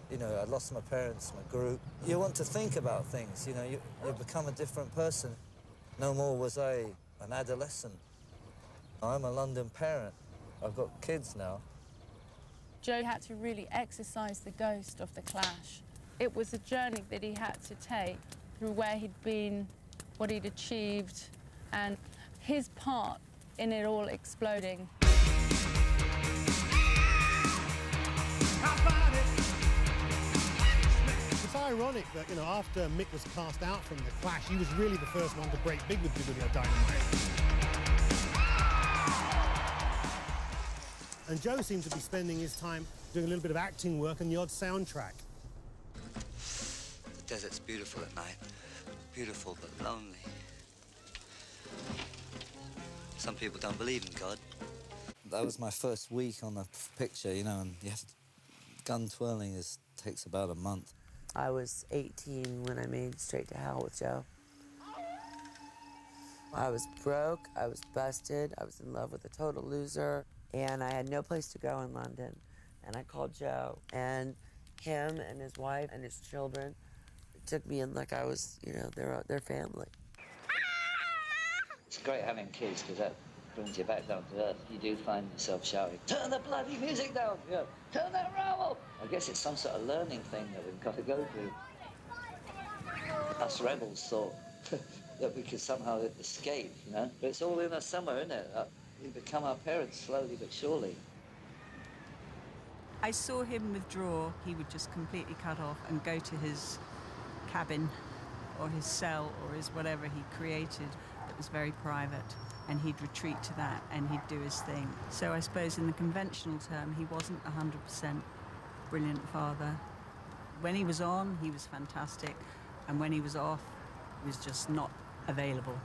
You know, I lost my parents, my group. You want to think about things, you know, you become a different person. No more was I an adolescent. I'm a London parent. I've got kids now. Joe had to really exorcise the ghost of the Clash. It was a journey that he had to take through where he'd been, what he'd achieved, and his part in it all exploding. It's ironic that, you know, after Mick was cast out from the Clash, he was really the first one to break big with Dynamite. And Joe seemed to be spending his time doing a little bit of acting work and the odd soundtrack. The desert's beautiful at night. Beautiful but lonely. Some people don't believe in God. That was my first week on the picture, you know, and you have to, gun twirling takes about a month. I was 18 when I made Straight to Hell with Joe. I was broke, I was busted, I was in love with a total loser, and I had no place to go in London. And I called Joe, and him and his wife and his children took me in like I was, you know, their family. It's great having kids because that brings you back down to earth. You do find yourself shouting, turn the bloody music down, you know, turn that rabble. I guess it's some sort of learning thing that we've got to go through. Us rebels thought that we could somehow escape, you know, but it's all in us somewhere, isn't it? We become our parents slowly but surely. I saw him withdraw. He would just completely cut off and go to his cabin or his cell or his whatever he created that was very private, and he'd retreat to that and he'd do his thing. So I suppose in the conventional term, he wasn't 100% brilliant father. When he was on, he was fantastic, and when he was off, he was just not available.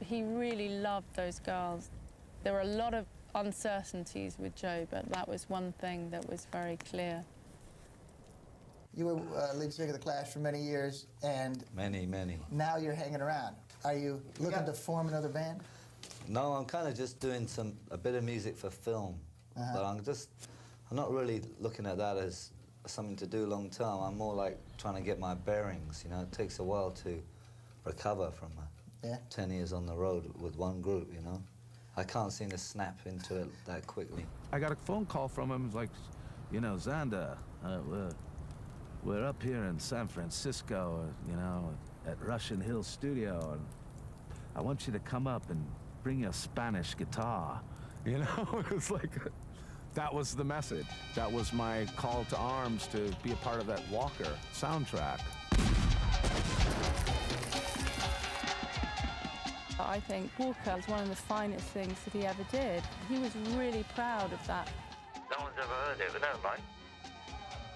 He really loved those girls. There were a lot of uncertainties with Joe, but that was one thing that was very clear. You were lead singer of The Clash for many years, and Many. now you're hanging around. Are you looking to form another band? No, I'm kind of just doing a bit of music for film. But I'm not really looking at that as something to do long term. I'm more like trying to get my bearings, you know. It takes a while to recover from 10 years on the road with one group, you know. I can't seem to snap into it that quickly. I got a phone call from him, like, you know, Xander, we're up here in San Francisco, you know, at Russian Hill Studio, and I want you to come up and bring a Spanish guitar. You know, it was like, that was the message. That was my call to arms to be a part of that Walker soundtrack. I think Walker was one of the finest things that he ever did. He was really proud of that. No one's ever heard it, but don't mind.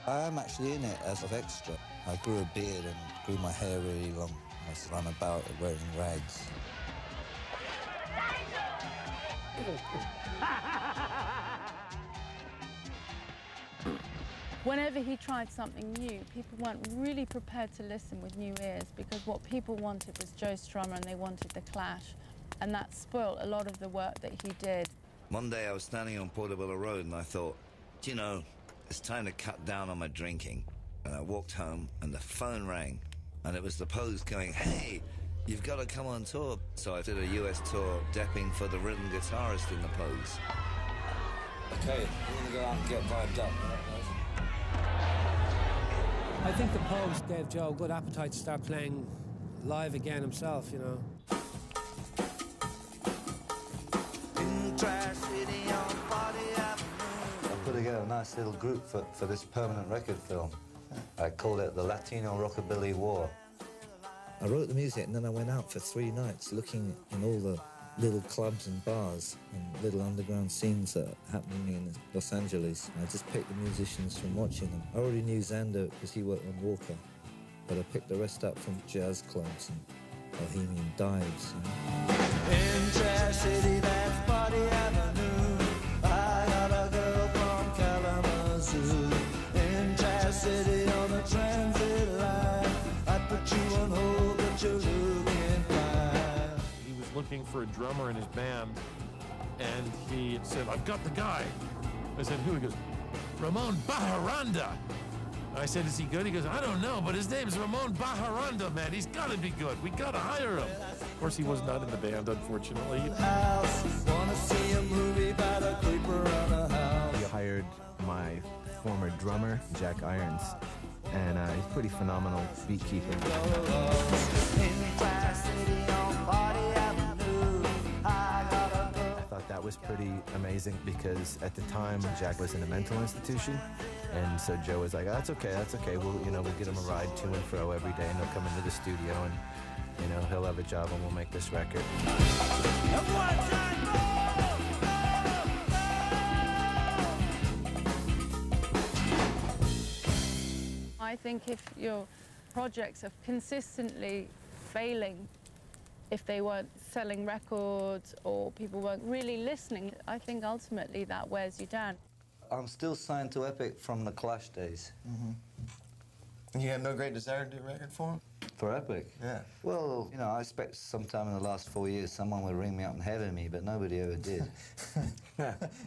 I am actually in it as an extra. I grew a beard and grew my hair really long. I used to run about wearing rags. Whenever he tried something new, people weren't really prepared to listen with new ears, because what people wanted was Joe Strummer and they wanted The Clash, and that spoilt a lot of the work that he did. One day I was standing on Portobello Road and I thought, do you know, it's time to cut down on my drinking. And I walked home and the phone rang, and it was the Pose going, hey, you've got to come on tour. So I did a US tour, depping for the rhythm guitarist in the Pose. Okay, I'm gonna go out and get vibed up. I think the Pose gave Joe a good appetite to start playing live again himself, you know. I put together a nice little group for this permanent record film. I called it the Latino Rockabilly War. I wrote the music and then I went out for 3 nights looking in all the little clubs and bars and little underground scenes that are happening in Los Angeles. I just picked the musicians from watching them. I already knew Xander because he worked on Walker, but I picked the rest up from jazz clubs and Bohemian dives. In Trash City, that's Party Avenue. I got a girl from Kalamazoo. In Trash City on the transit line. I put you on hold, but you're looking fine. He was looking for a drummer in his band, and he said, I've got the guy. I said, who? He goes, Ramon Bajaranda. I said, is he good? He goes, I don't know, but his name's Ramon Bajaranda, man. He's got to be good. We got to hire him. Of course, he was not in the band, unfortunately. Wanna see a movie about a creeper on a house. He hired my former drummer, Jack Irons, and he's pretty phenomenal beat keeper. I thought that was pretty amazing because at the time Jack was in a mental institution, and so Joe was like, oh, that's okay. We'll get him a ride to and fro every day, and he'll come into the studio and he'll have a job and we'll make this record. I think if your projects are consistently failing, if they weren't selling records or people weren't really listening, I think ultimately that wears you down. I'm still signed to Epic from the Clash days. Mm-hmm. You have no great desire to do a record for him? For Epic? Yeah. Well, I expect sometime in the last 4 years someone would ring me up and heaven me, but nobody ever did.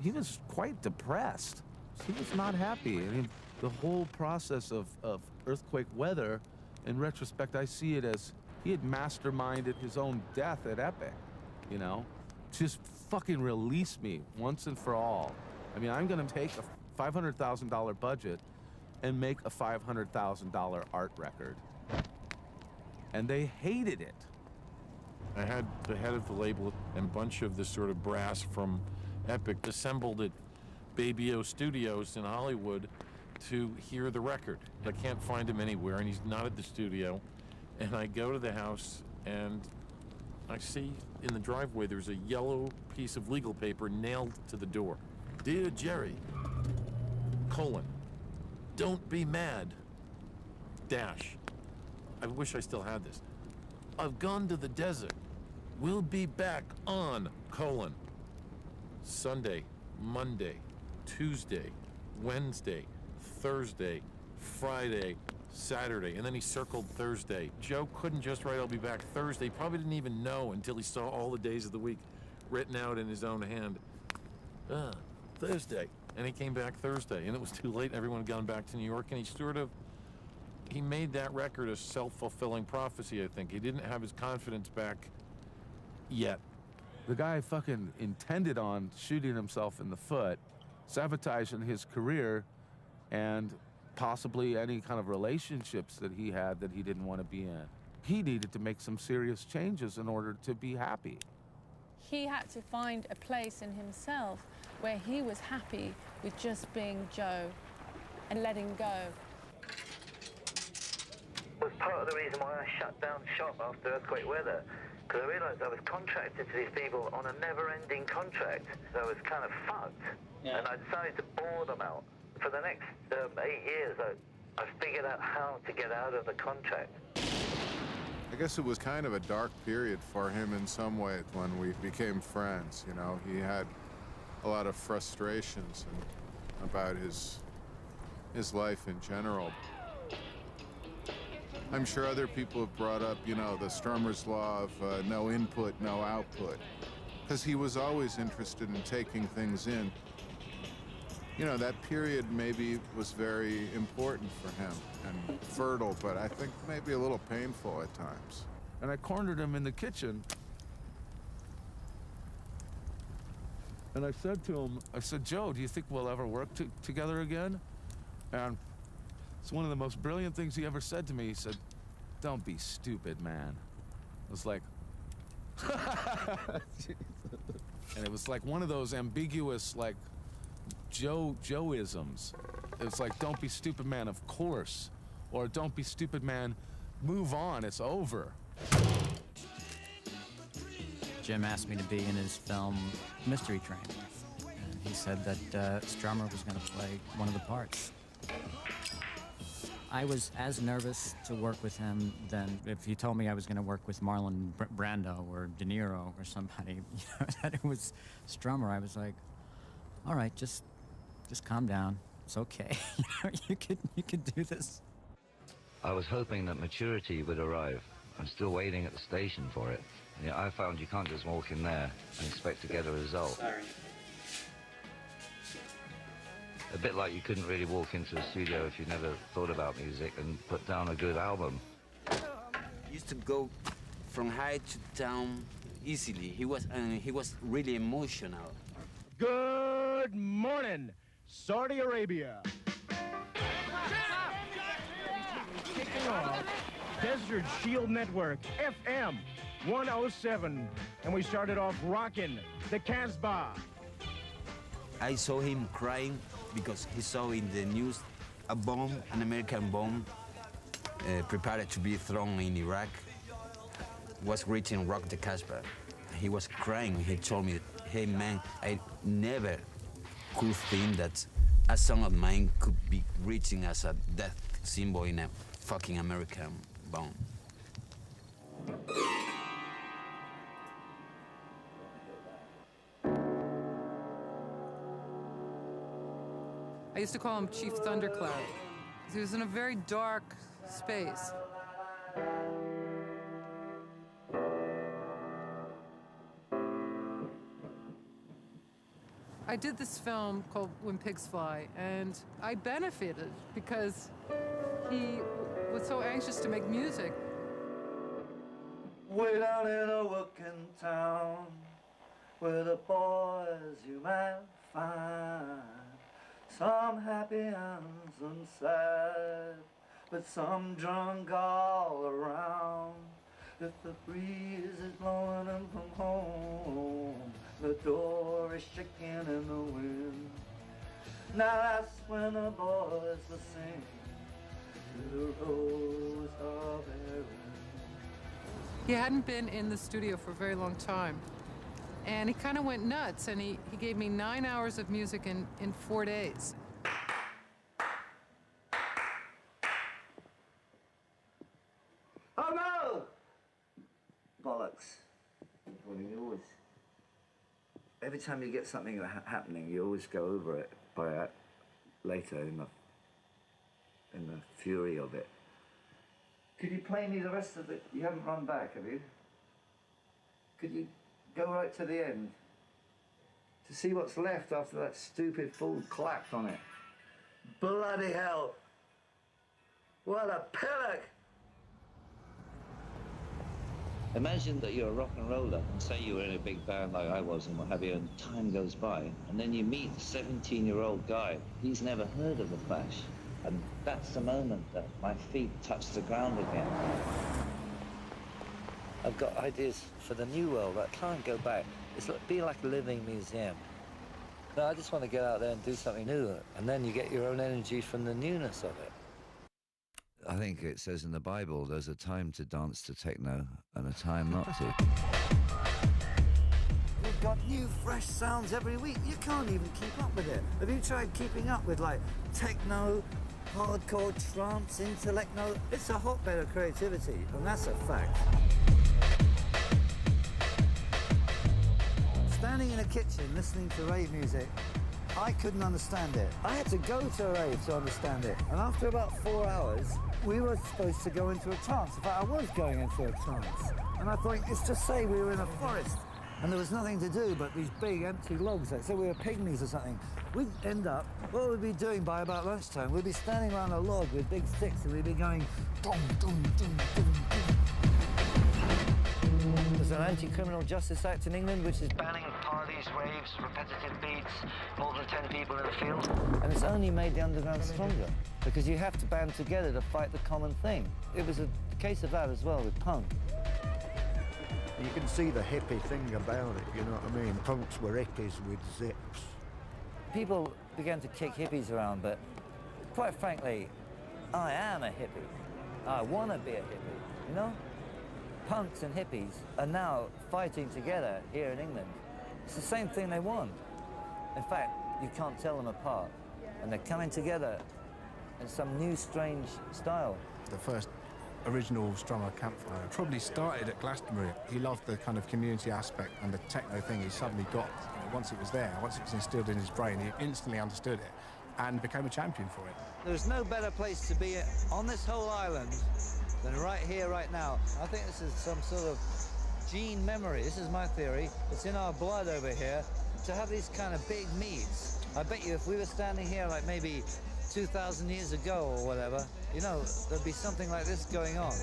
He was quite depressed. He was not happy. I mean, the whole process of Earthquake Weather, in retrospect, I see it as he had masterminded his own death at Epic, Just fucking release me once and for all. I mean, I'm gonna take a $500,000 budget and make a $500,000 art record. And they hated it. I had the head of the label and a bunch of the sort of brass from Epic assembled at Baby O Studios in Hollywood to hear the record. I can't find him anywhere, and he's not at the studio. And I go to the house, and I see in the driveway there's a yellow piece of legal paper nailed to the door. Dear Jerry, don't be mad, dash. I wish I still had this. I've gone to the desert. We'll be back on, Sunday, Monday, Tuesday, Wednesday, Thursday, Friday, Saturday, and then he circled Thursday. Joe couldn't just write, I'll be back Thursday. Probably didn't even know until he saw all the days of the week written out in his own hand. Thursday. And he came back Thursday, and it was too late. Everyone had gone back to New York, and he made that record a self-fulfilling prophecy, I think. He didn't have his confidence back yet. The guy fucking intended on shooting himself in the foot, sabotaging his career, and possibly any kind of relationships that he had that he didn't want to be in. He needed to make some serious changes in order to be happy. He had to find a place in himself where he was happy with just being Joe and letting go. It was part of the reason why I shut down shop after earthquake weather, because I realized I was contracted to these people on a never-ending contract. So I was kind of fucked, and I decided to bore them out. For the next 8 years, I figured out how to get out of the contract. I guess it was kind of a dark period for him in some ways when we became friends, you know. He had a lot of frustrations about his life in general. I'm sure other people have brought up, you know, the Strummer's law of no input, no output, because he was always interested in taking things in. You know, that period maybe was very important for him and fertile, but I think maybe a little painful at times. And I cornered him in the kitchen. And I said to him, I said, Joe, do you think we'll ever work together again? And it's one of the most brilliant things he ever said to me. He said, don't be stupid, man. I was like, and it was like one of those ambiguous, like, Joe-isms. It was like, don't be stupid, man, of course. Or don't be stupid, man, move on, it's over. Jim asked me to be in his film Mystery Train. And he said that Strummer was going to play one of the parts. I was as nervous to work with him than if he told me I was going to work with Marlon Brando or De Niro or somebody, you know, that it was Strummer. I was like, all right, just calm down. It's okay. You know, you could do this. I was hoping that maturity would arrive. I'm still waiting at the station for it. You know, I found you can't just walk in there and expect to get a result. Sorry. A bit like you couldn't really walk into a studio if you never thought about music and put down a good album. Used to go from high to down easily. He was really emotional. Good morning, Saudi Arabia. Kicking off Desert Shield Network, FM 107. And we started off rocking the Casbah. I saw him crying because he saw in the news a bomb, an American bomb, prepared to be thrown in Iraq, was reaching Rock the Casbah. He was crying. He told me, hey man, I never could think that a song of mine could be reaching as a death symbol in a fucking American bomb. I used to call him Chief Thundercloud. He was in a very dark space. I did this film called When Pigs Fly, and I benefited because he was so anxious to make music. Way down in a working town, where the boys you might find some happy and some sad, but some drunk all around. If the breeze is blowing in from home, the door is shaking in the wind. Now that's when the boys will sing to the rose of Erin. He hadn't been in the studio for a very long time. And he kind of went nuts, and he gave me 9 hours of music in 4 days. Oh no! Bollocks. Well, you always, every time you get something happening, you always go over it by later in the fury of it. Could you play me the rest of it? You haven't run back, have you? Could you go right to the end to see what's left after that stupid fool clapped on it? Bloody hell! What a pillock! Imagine that you're a rock and roller, and say you were in a big band like I was and what have you, and time goes by, and then you meet a 17-year-old guy. He's never heard of the Clash, and that's the moment that my feet touch the ground again. I've got ideas for the new world. I can't go back. It's be like a living museum. No, I just want to get out there and do something new, and then you get your own energy from the newness of it. I think it says in the Bible, there's a time to dance to techno and a time not to. We've got new, fresh sounds every week. You can't even keep up with it. Have you tried keeping up with, like, techno, hardcore, trance, intellecno? It's a hotbed of creativity, and that's a fact. Standing in a kitchen listening to rave music, I couldn't understand it. I had to go to a rave to understand it. And after about 4 hours, we were supposed to go into a trance. In fact, I was going into a trance. And I thought, it's just say we were in a forest and there was nothing to do but these big empty logs. Like, say we were pygmies or something. We'd end up, what we'd be doing by about lunchtime, we'd be standing around a log with big sticks and we'd be going, dong, dong, dong, dong, dong. There's an anti-criminal justice act in England which is banning parties, raves, repetitive beats, more than 10 people in the field. And it's only made the underground stronger because you have to band together to fight the common thing. It was a case of that as well with punk. You can see the hippie thing about it, you know what I mean? Punks were hippies with zips. People began to kick hippies around, but quite frankly, I am a hippie. I want to be a hippie, you know? Punks and hippies are now fighting together here in England. It's the same thing they want. In fact, you can't tell them apart. And they're coming together in some new, strange style. The first original Strummer campfire probably started at Glastonbury. He loved the kind of community aspect and the techno thing he suddenly got. You know, once it was there, once it was instilled in his brain, he instantly understood it and became a champion for it. There's no better place to be on this whole island than right here, right now. I think this is some sort of gene memory. This is my theory. It's in our blood over here to have these kind of big meets. I bet you if we were standing here like maybe 2,000 years ago or whatever, you know, there'd be something like this going on.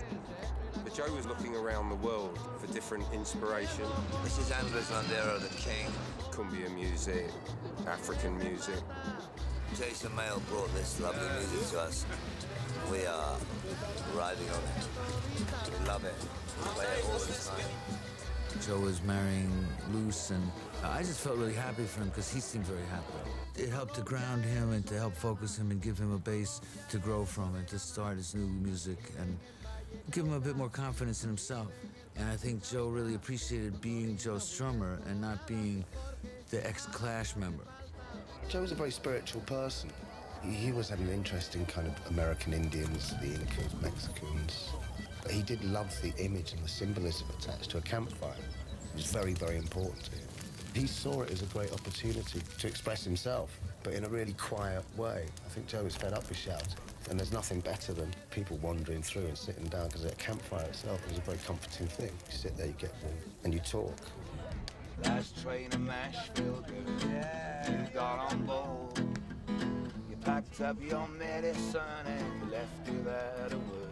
But Joe was looking around the world for different inspiration. This is Andres Landero, the king. Cumbia music, African music. Jason Mayle brought this lovely music to us. We are riding on it. We love it. We play it all the time. Joe was marrying Luce, and I just felt really happy for him because he seemed very happy. It helped to ground him and to help focus him and give him a base to grow from and to start his new music and give him a bit more confidence in himself. And I think Joe really appreciated being Joe Strummer and not being the ex-Clash member. Joe was a very spiritual person. He always had an interest in kind of American Indians, the Incas, Mexicans. But he did love the image and the symbolism attached to a campfire. It was very, very important to him. He saw it as a great opportunity to express himself, but in a really quiet way. I think Joe was fed up with shouting. And there's nothing better than people wandering through and sitting down, because at a campfire itself is a very comforting thing. You sit there, you get warm, and you talk. Last train to Nashville, girl, yeah. You got on board. You packed up your medicine and you left without a word.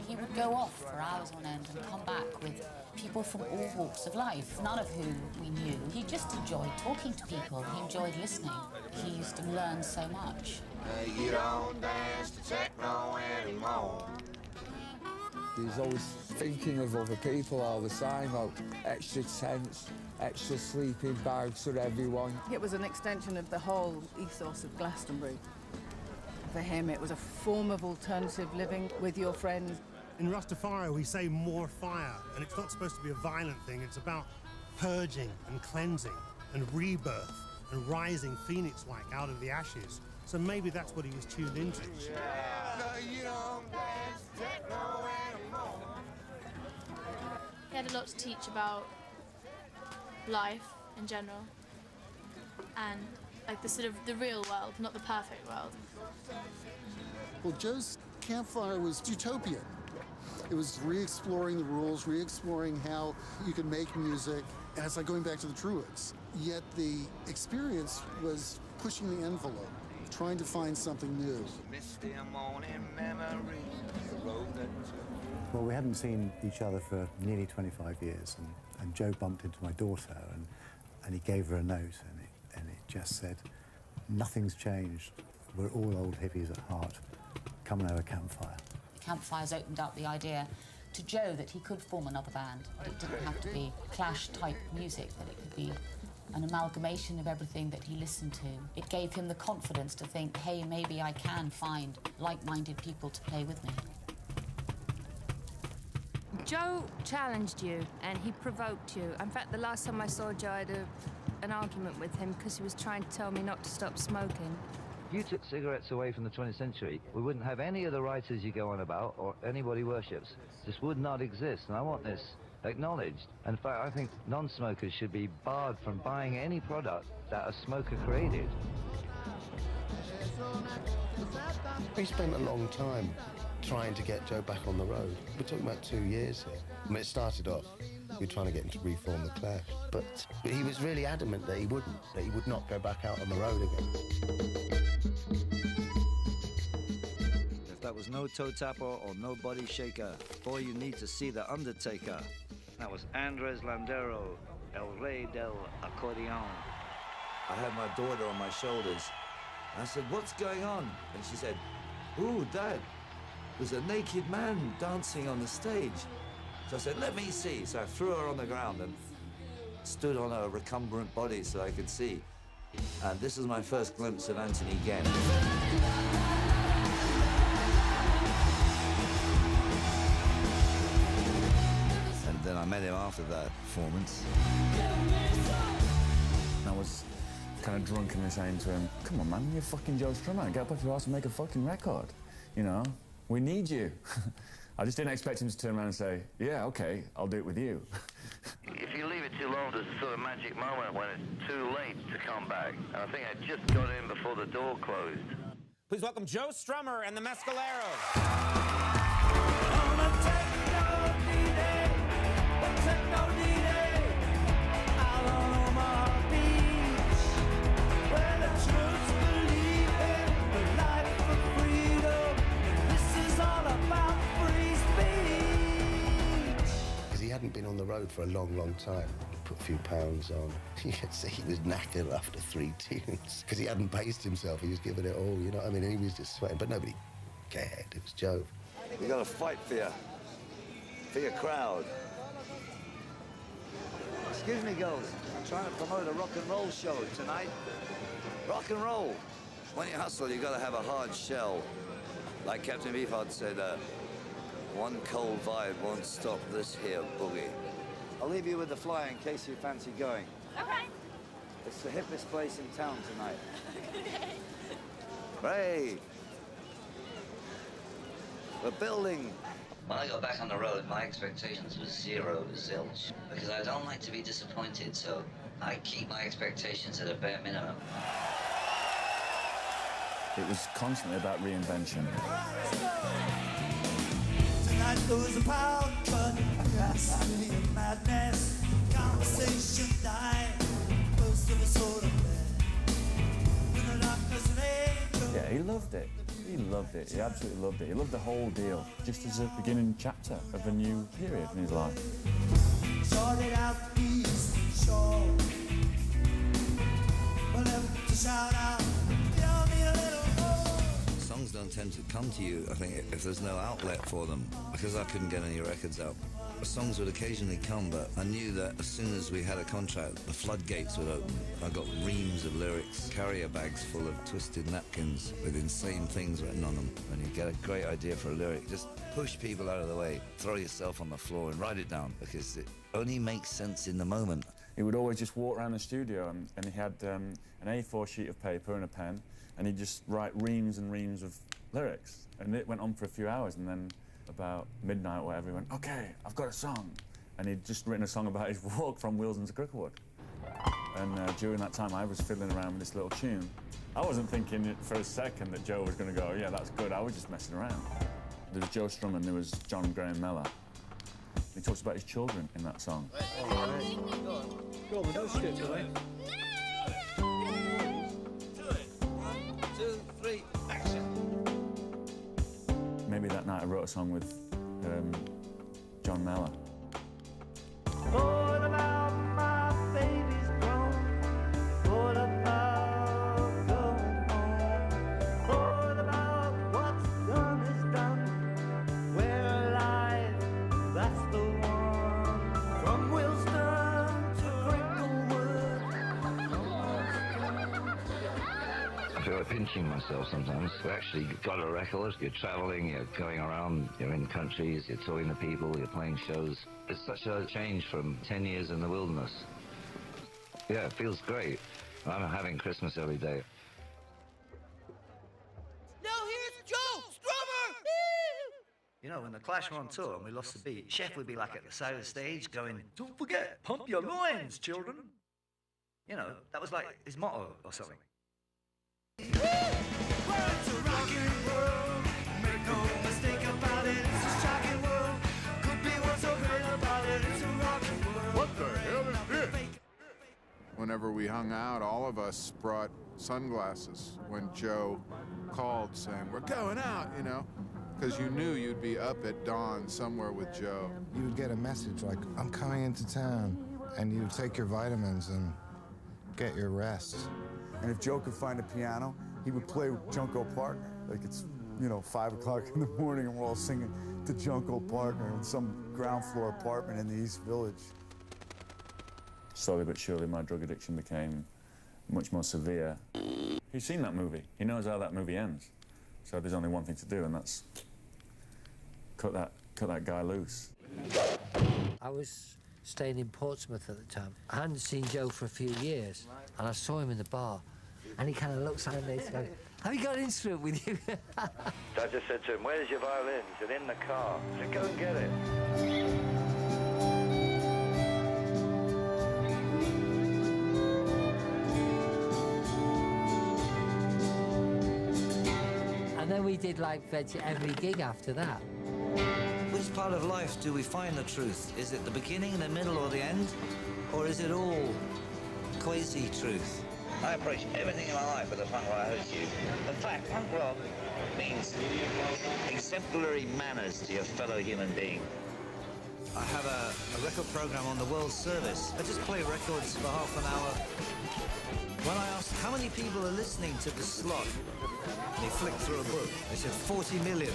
He would go off for hours on end and come back with people from all walks of life, none of whom we knew. He just enjoyed talking to people. He enjoyed listening. He used to learn so much. You don't dance to techno anymore. He's always thinking of other people all the time, like extra tents, extra sleeping bags for everyone. It was an extension of the whole ethos of Glastonbury. For him, it was a form of alternative living with your friends. In Rastafari, we say more fire, and it's not supposed to be a violent thing. It's about purging and cleansing and rebirth and rising phoenix-like out of the ashes. So maybe that's what he was tuned into. He had a lot to teach about life in general and like the sort of the real world, not the perfect world. Well, Joe's campfire was utopian. It was re-exploring the rules, re-exploring how you can make music, and it's like going back to the Druids. Yet the experience was pushing the envelope, trying to find something new. Well, we hadn't seen each other for nearly 25 years, and Joe bumped into my daughter, and he gave her a note, and it just said, "Nothing's changed. We're all old hippies at heart. Come and have a campfire." Campfires opened up the idea to Joe that he could form another band. It didn't have to be Clash-type music, that it could be an amalgamation of everything that he listened to. It gave him the confidence to think, hey, maybe I can find like-minded people to play with me. Joe challenged you and he provoked you. In fact, the last time I saw Joe, I had an argument with him because he was trying to tell me not to stop smoking. If you took cigarettes away from the 20th century, we wouldn't have any of the writers you go on about or anybody worships. This would not exist, and I want this acknowledged. In fact, I think non-smokers should be barred from buying any product that a smoker created. We spent a long time trying to get Joe back on the road. We're talking about 2 years here. I mean, it started off, we were trying to get him to reform the Clash, but he was really adamant that he wouldn't, that he would not go back out on the road again. If that was no toe tapper or no body shaker, boy, you need to see the Undertaker. That was Andres Landero, El Rey del Accordion. I had my daughter on my shoulders. I said, "What's going on?" And she said, "Ooh, Dad, there's a naked man dancing on the stage." So I said, "Let me see." So I threw her on the ground and stood on her recumbent body so I could see. And this is my first glimpse of Anthony again. And then I met him after that performance. I was kind of drunkenly saying to him, "Come on, man, you're fucking Joe Strummer. Get up off your ass and make a fucking record. You know, we need you." I just didn't expect him to turn around and say, "Yeah, okay, I'll do it with you." If you leave it too long, there's a sort of magic moment when it's too late to come back. And I think I just got in before the door closed. Please welcome Joe Strummer and the Mescaleros. He hadn't been on the road for a long, long time. Put a few pounds on. You could see he was knackered after 3 tunes because he hadn't paced himself. He was giving it all, you know what I mean? And he was just sweating, but nobody cared. It was Joe. We got to fight for your crowd. Excuse me, girls. I'm trying to promote a rock and roll show tonight. Rock and roll. When you hustle, you got to have a hard shell. Like Captain Beefheart said, one cold vibe won't stop this here boogie. I'll leave you with the flyer in case you fancy going. Okay. It's the hippest place in town tonight. Ray! We're building. When I got back on the road, my expectations was zero, zilch. Because I don't like to be disappointed, so I keep my expectations at a bare minimum. It was constantly about reinvention. Tonight goes a power cut, city of madness, conversation died, most of us sort of Yeah, he loved it. He loved it. He absolutely loved it. He loved the whole deal, just as a beginning chapter of a new period in his life. Sorted out the east shore, but left to shout out, tell me a little more. Songs songs don't tend to come to you, I think, if there's no outlet for them. Because I couldn't get any records out, the songs would occasionally come, but I knew that as soon as we had a contract, the floodgates would open. I got reams of lyrics, carrier bags full of twisted napkins with insane things written on them. When you get a great idea for a lyric, just push people out of the way, throw yourself on the floor and write it down, because it only makes sense in the moment. He would always just walk around the studio and he had an A4 sheet of paper and a pen, and he'd just write reams and reams of lyrics. And it went on for a few hours, and then about midnight or whatever, he went, okay, I've got a song. And he'd just written a song about his walk from Wilson to Cricklewood. And during that time, I was fiddling around with this little tune. I wasn't thinking for a second that Joe was going to go, yeah, that's good. I was just messing around. There was Joe Strummer and there was John Graham Mellor. He talks about his children in that song. Go on, don't skip, do 1, 2, 3, action. Maybe that night I wrote a song with John Mellor. What about my baby's grown? What about going home? What about what's done is done? We're alive, that's the one. From Wilston to Cricklewood. I feel like pinching myself sometimes. We actually got a record, you're traveling, you're going around, you're in countries, you're talking to people, you're playing shows. It's such a change from 10 years in the wilderness. Yeah, it feels great. I'm having Christmas every day. Now here's Joe Strummer! You know, when the Clash were on tour and we lost the beat, Chef would be like at the side of the stage going, "Don't forget, pump your loins, children." You know, that was like his motto or something. It's a rockin' world, make no mistake about it. It's a shocking world, could be what's so great about it. It's a rockin' world. What the hell is this? Whenever we hung out, all of us brought sunglasses when Joe called saying, "We're going out," you know, because you knew you'd be up at dawn somewhere with Joe. You would get a message like, "I'm coming into town," and you would take your vitamins and get your rest. And if Joe could find a piano, he would play Junko Partner. Like it's, you know, 5 o'clock in the morning and we're all singing to Junko Partner in some ground floor apartment in the East Village. Slowly but surely, my drug addiction became much more severe. He's seen that movie. He knows how that movie ends. So there's only one thing to do, and that's cut that guy loose. I was staying in Portsmouth at the time. I hadn't seen Joe for a few years, and I saw him in the bar, and he kind of looks like me and goes, "Have you got an instrument with you?" I just said to him, "Where's your violin?" He said, "In the car." I said, "Go and get it." And then we did like every gig after that. Which part of life do we find the truth? Is it the beginning, the middle, or the end? Or is it all quasi-truth? I approach everything in my life with a punk rock attitude. In fact, punk rock means exemplary manners to your fellow human being. I have a record program on the World Service. I just play records for half an hour. When I asked how many people are listening to the slot, they flicked through a book. They said 40 million.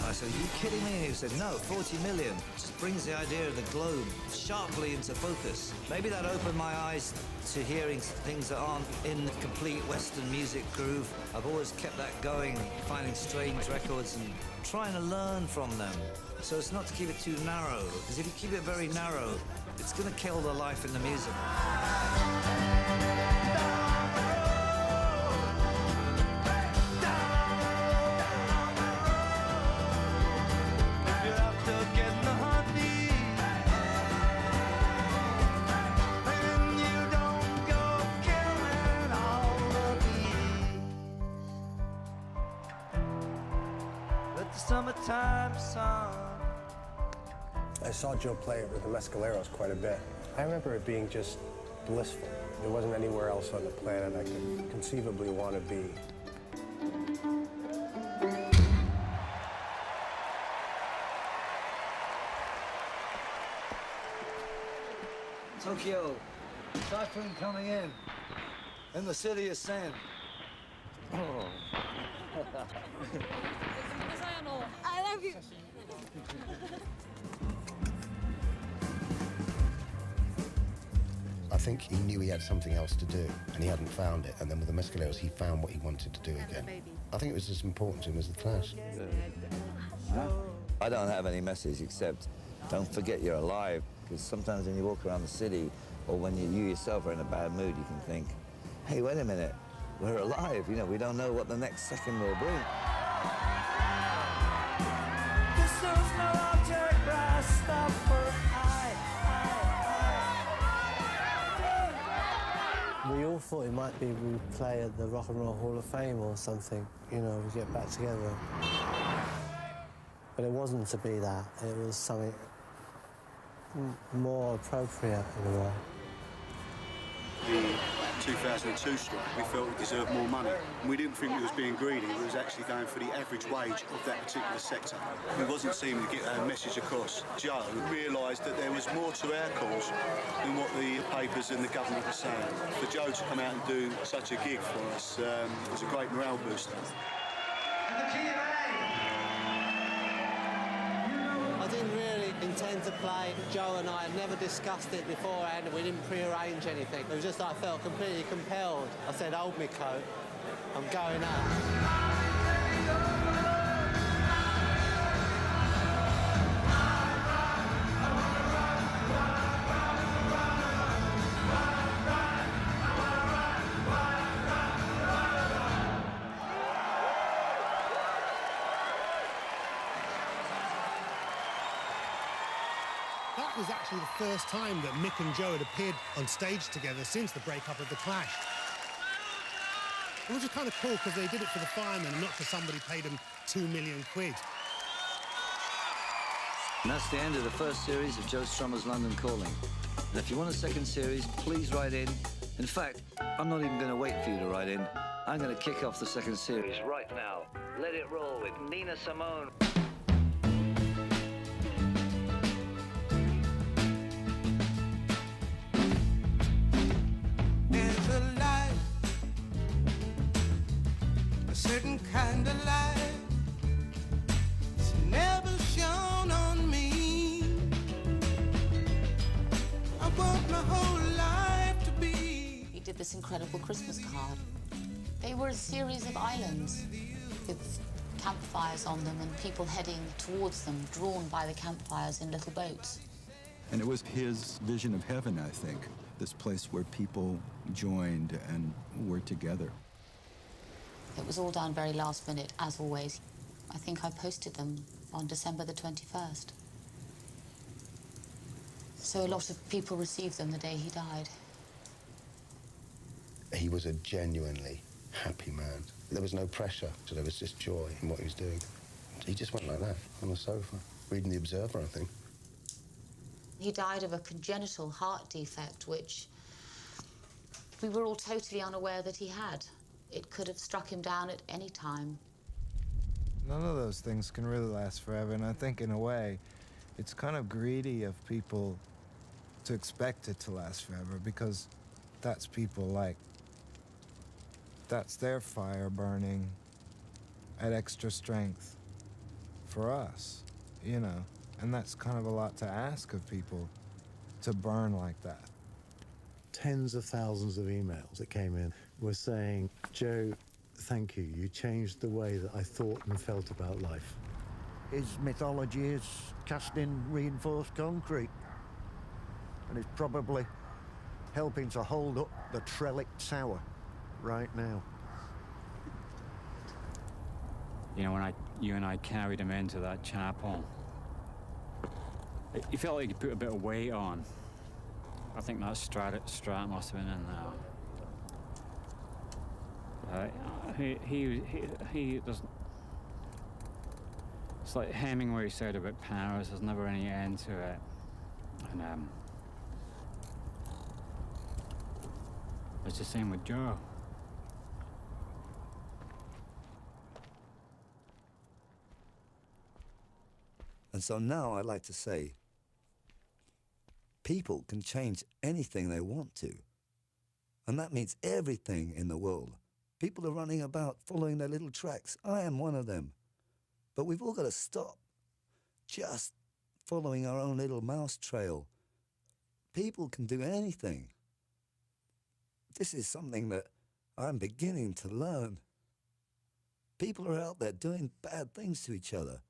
I said, "Are you kidding me?" And he said, "No, 40 million. Just brings the idea of the globe sharply into focus." Maybe that opened my eyes to hearing things that aren't in the complete Western music groove. I've always kept that going, finding strange records and trying to learn from them. So it's not to keep it too narrow, because if you keep it very narrow, it's going to kill the life in the music. Summertime sun. I saw Joe play it with the Mescaleros quite a bit. I remember it being just blissful. There wasn't anywhere else on the planet I could conceivably want to be. Tokyo, typhoon coming in the city of sand. Oh. I love you. I think he knew he had something else to do, and he hadn't found it. And then with the Mescaleros, he found what he wanted to do again. I think it was as important to him as the Clash. I don't have any message except don't forget you're alive, because sometimes when you walk around the city or when you yourself are in a bad mood, you can think, hey, wait a minute, we're alive. You know, we don't know what the next second will bring. We all thought it might be we'd play at the Rock and Roll Hall of Fame or something, you know, we get back together. But it wasn't to be that, it was something more appropriate in a way. The 2002 strike, we felt we deserved more money. We didn't think we was being greedy, we was actually going for the average wage of that particular sector. We wasn't seeming to get our message across. Joe realised that there was more to our cause than what the papers and the government were saying. For Joe to come out and do such a gig for us was a great morale booster. I didn't really intend to play. Joe and I had never discussed it beforehand, and we didn't pre-arrange anything. It was just I felt completely compelled. I said, hold me coat, I'm going up. That was actually the first time that Mick and Joe had appeared on stage together since the breakup of the Clash. It was just kind of cool because they did it for the firemen and not because somebody paid them £2 million. And that's the end of the first series of Joe Strummer's London Calling. And if you want a second series, please write in. In fact, I'm not even going to wait for you to write in. I'm going to kick off the second series right now. Let it roll with Nina Simone. Certain kind of light it's never shone on me. I want my whole life to be. He did this incredible Christmas card. They were a series of islands with campfires on them and people heading towards them, drawn by the campfires in little boats. And it was his vision of heaven, I think, this place where people joined and were together. It was all done very last minute, as always. I think I posted them on December the 21st. So a lot of people received them the day he died. He was a genuinely happy man. There was no pressure, so there was just joy in what he was doing. He just went like that, on the sofa, reading The Observer, I think. He died of a congenital heart defect, which we were all totally unaware that he had. It could have struck him down at any time. None of those things can really last forever, and I think in a way, it's kind of greedy of people to expect it to last forever, because that's people like, that's their fire burning at extra strength for us, you know? And that's kind of a lot to ask of people, to burn like that. Tens of thousands of emails that came in were saying, Joe, thank you. You changed the way that I thought and felt about life. His mythology is cast in reinforced concrete. And it's probably helping to hold up the Trellick Tower right now. You know, when you and I carried him into that chapel, it felt like you put a bit of weight on. I think that strat must have been in there. He doesn't. It's like Hemingway said about powers. There's never any end to it, and it's the same with Joe. And so now I'd like to say, people can change anything they want to. And that means everything in the world. People are running about following their little tracks. I am one of them. But we've all got to stop just following our own little mouse trail. People can do anything. This is something that I'm beginning to learn. People are out there doing bad things to each other.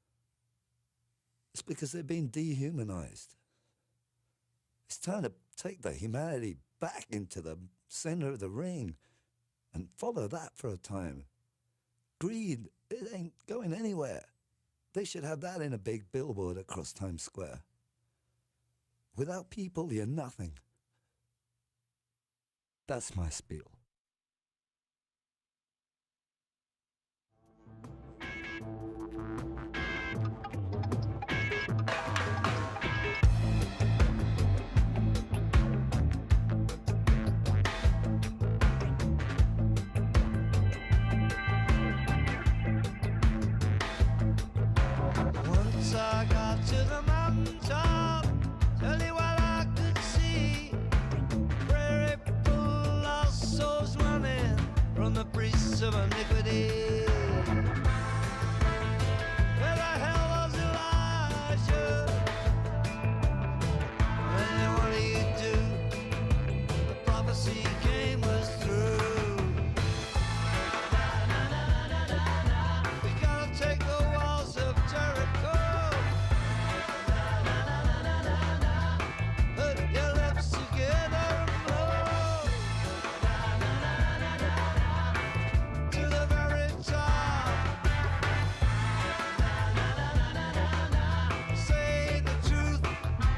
It's because they're being dehumanized. It's time to take the humanity back into the center of the ring and follow that for a time. Greed, it ain't going anywhere. They should have that in a big billboard across Times Square. Without people, you're nothing. That's my spiel. Once I got to the mountaintop, tell you what I could see. Prairie full of souls running from the priests of iniquity. Where the hell was Elijah? And what do you do? The prophecy came was through. We gotta take the walls of Jericho. Put your lips together and blow to the very top. Say the truth,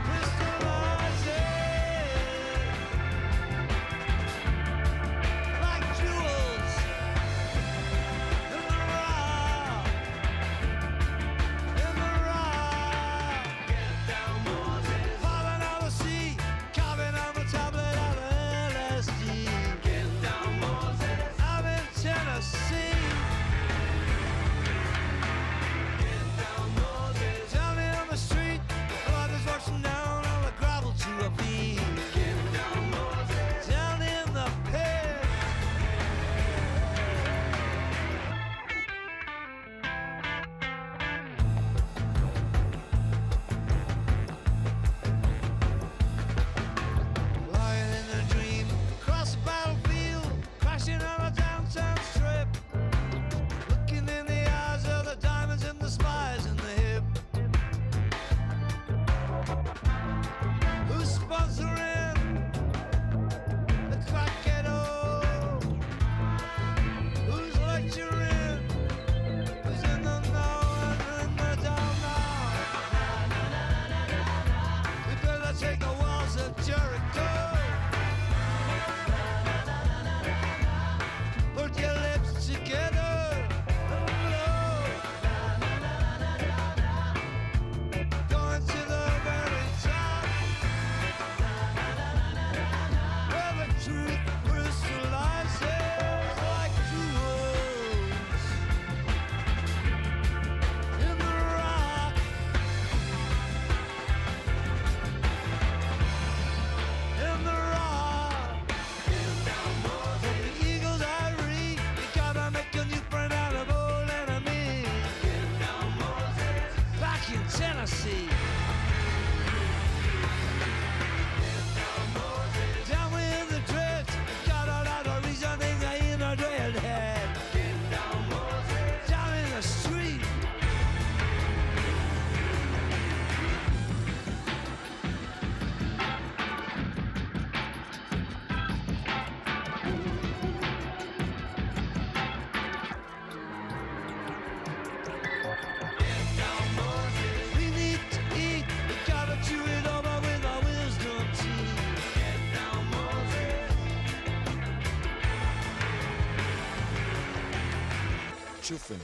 crystallize it like jewels in the rock. In the rock, get down, Moses. Falling out of the sea, carving on the tablet of LSD. Get down, Moses. I'm in Tennessee. Get down, Moses. Down in the street, blood is rushing down on the gravel to a beat. Get down, Moses. Down in the pit. Lying in a dream, across the battlefield, crashing on a downtown strip. Looking in the eyes of the diamonds and the spies in the hip. Who's sponsoring the crack ghetto? Who's lecturing? Who's in the know and in the down now? We better take the walls of Jericho. Put your lips together and blow. Going to the very top, where the truth crystallizes like jewels in the rock. In the rock. From the eagle's ivory, you gotta make a new friend out of old enemies. Back in Tennessee. Down with the dread, got a lot of reasoning in a dread head. Down in the street. We need to eat, we gotta chew it over with our wisdom teeth. Chuffing.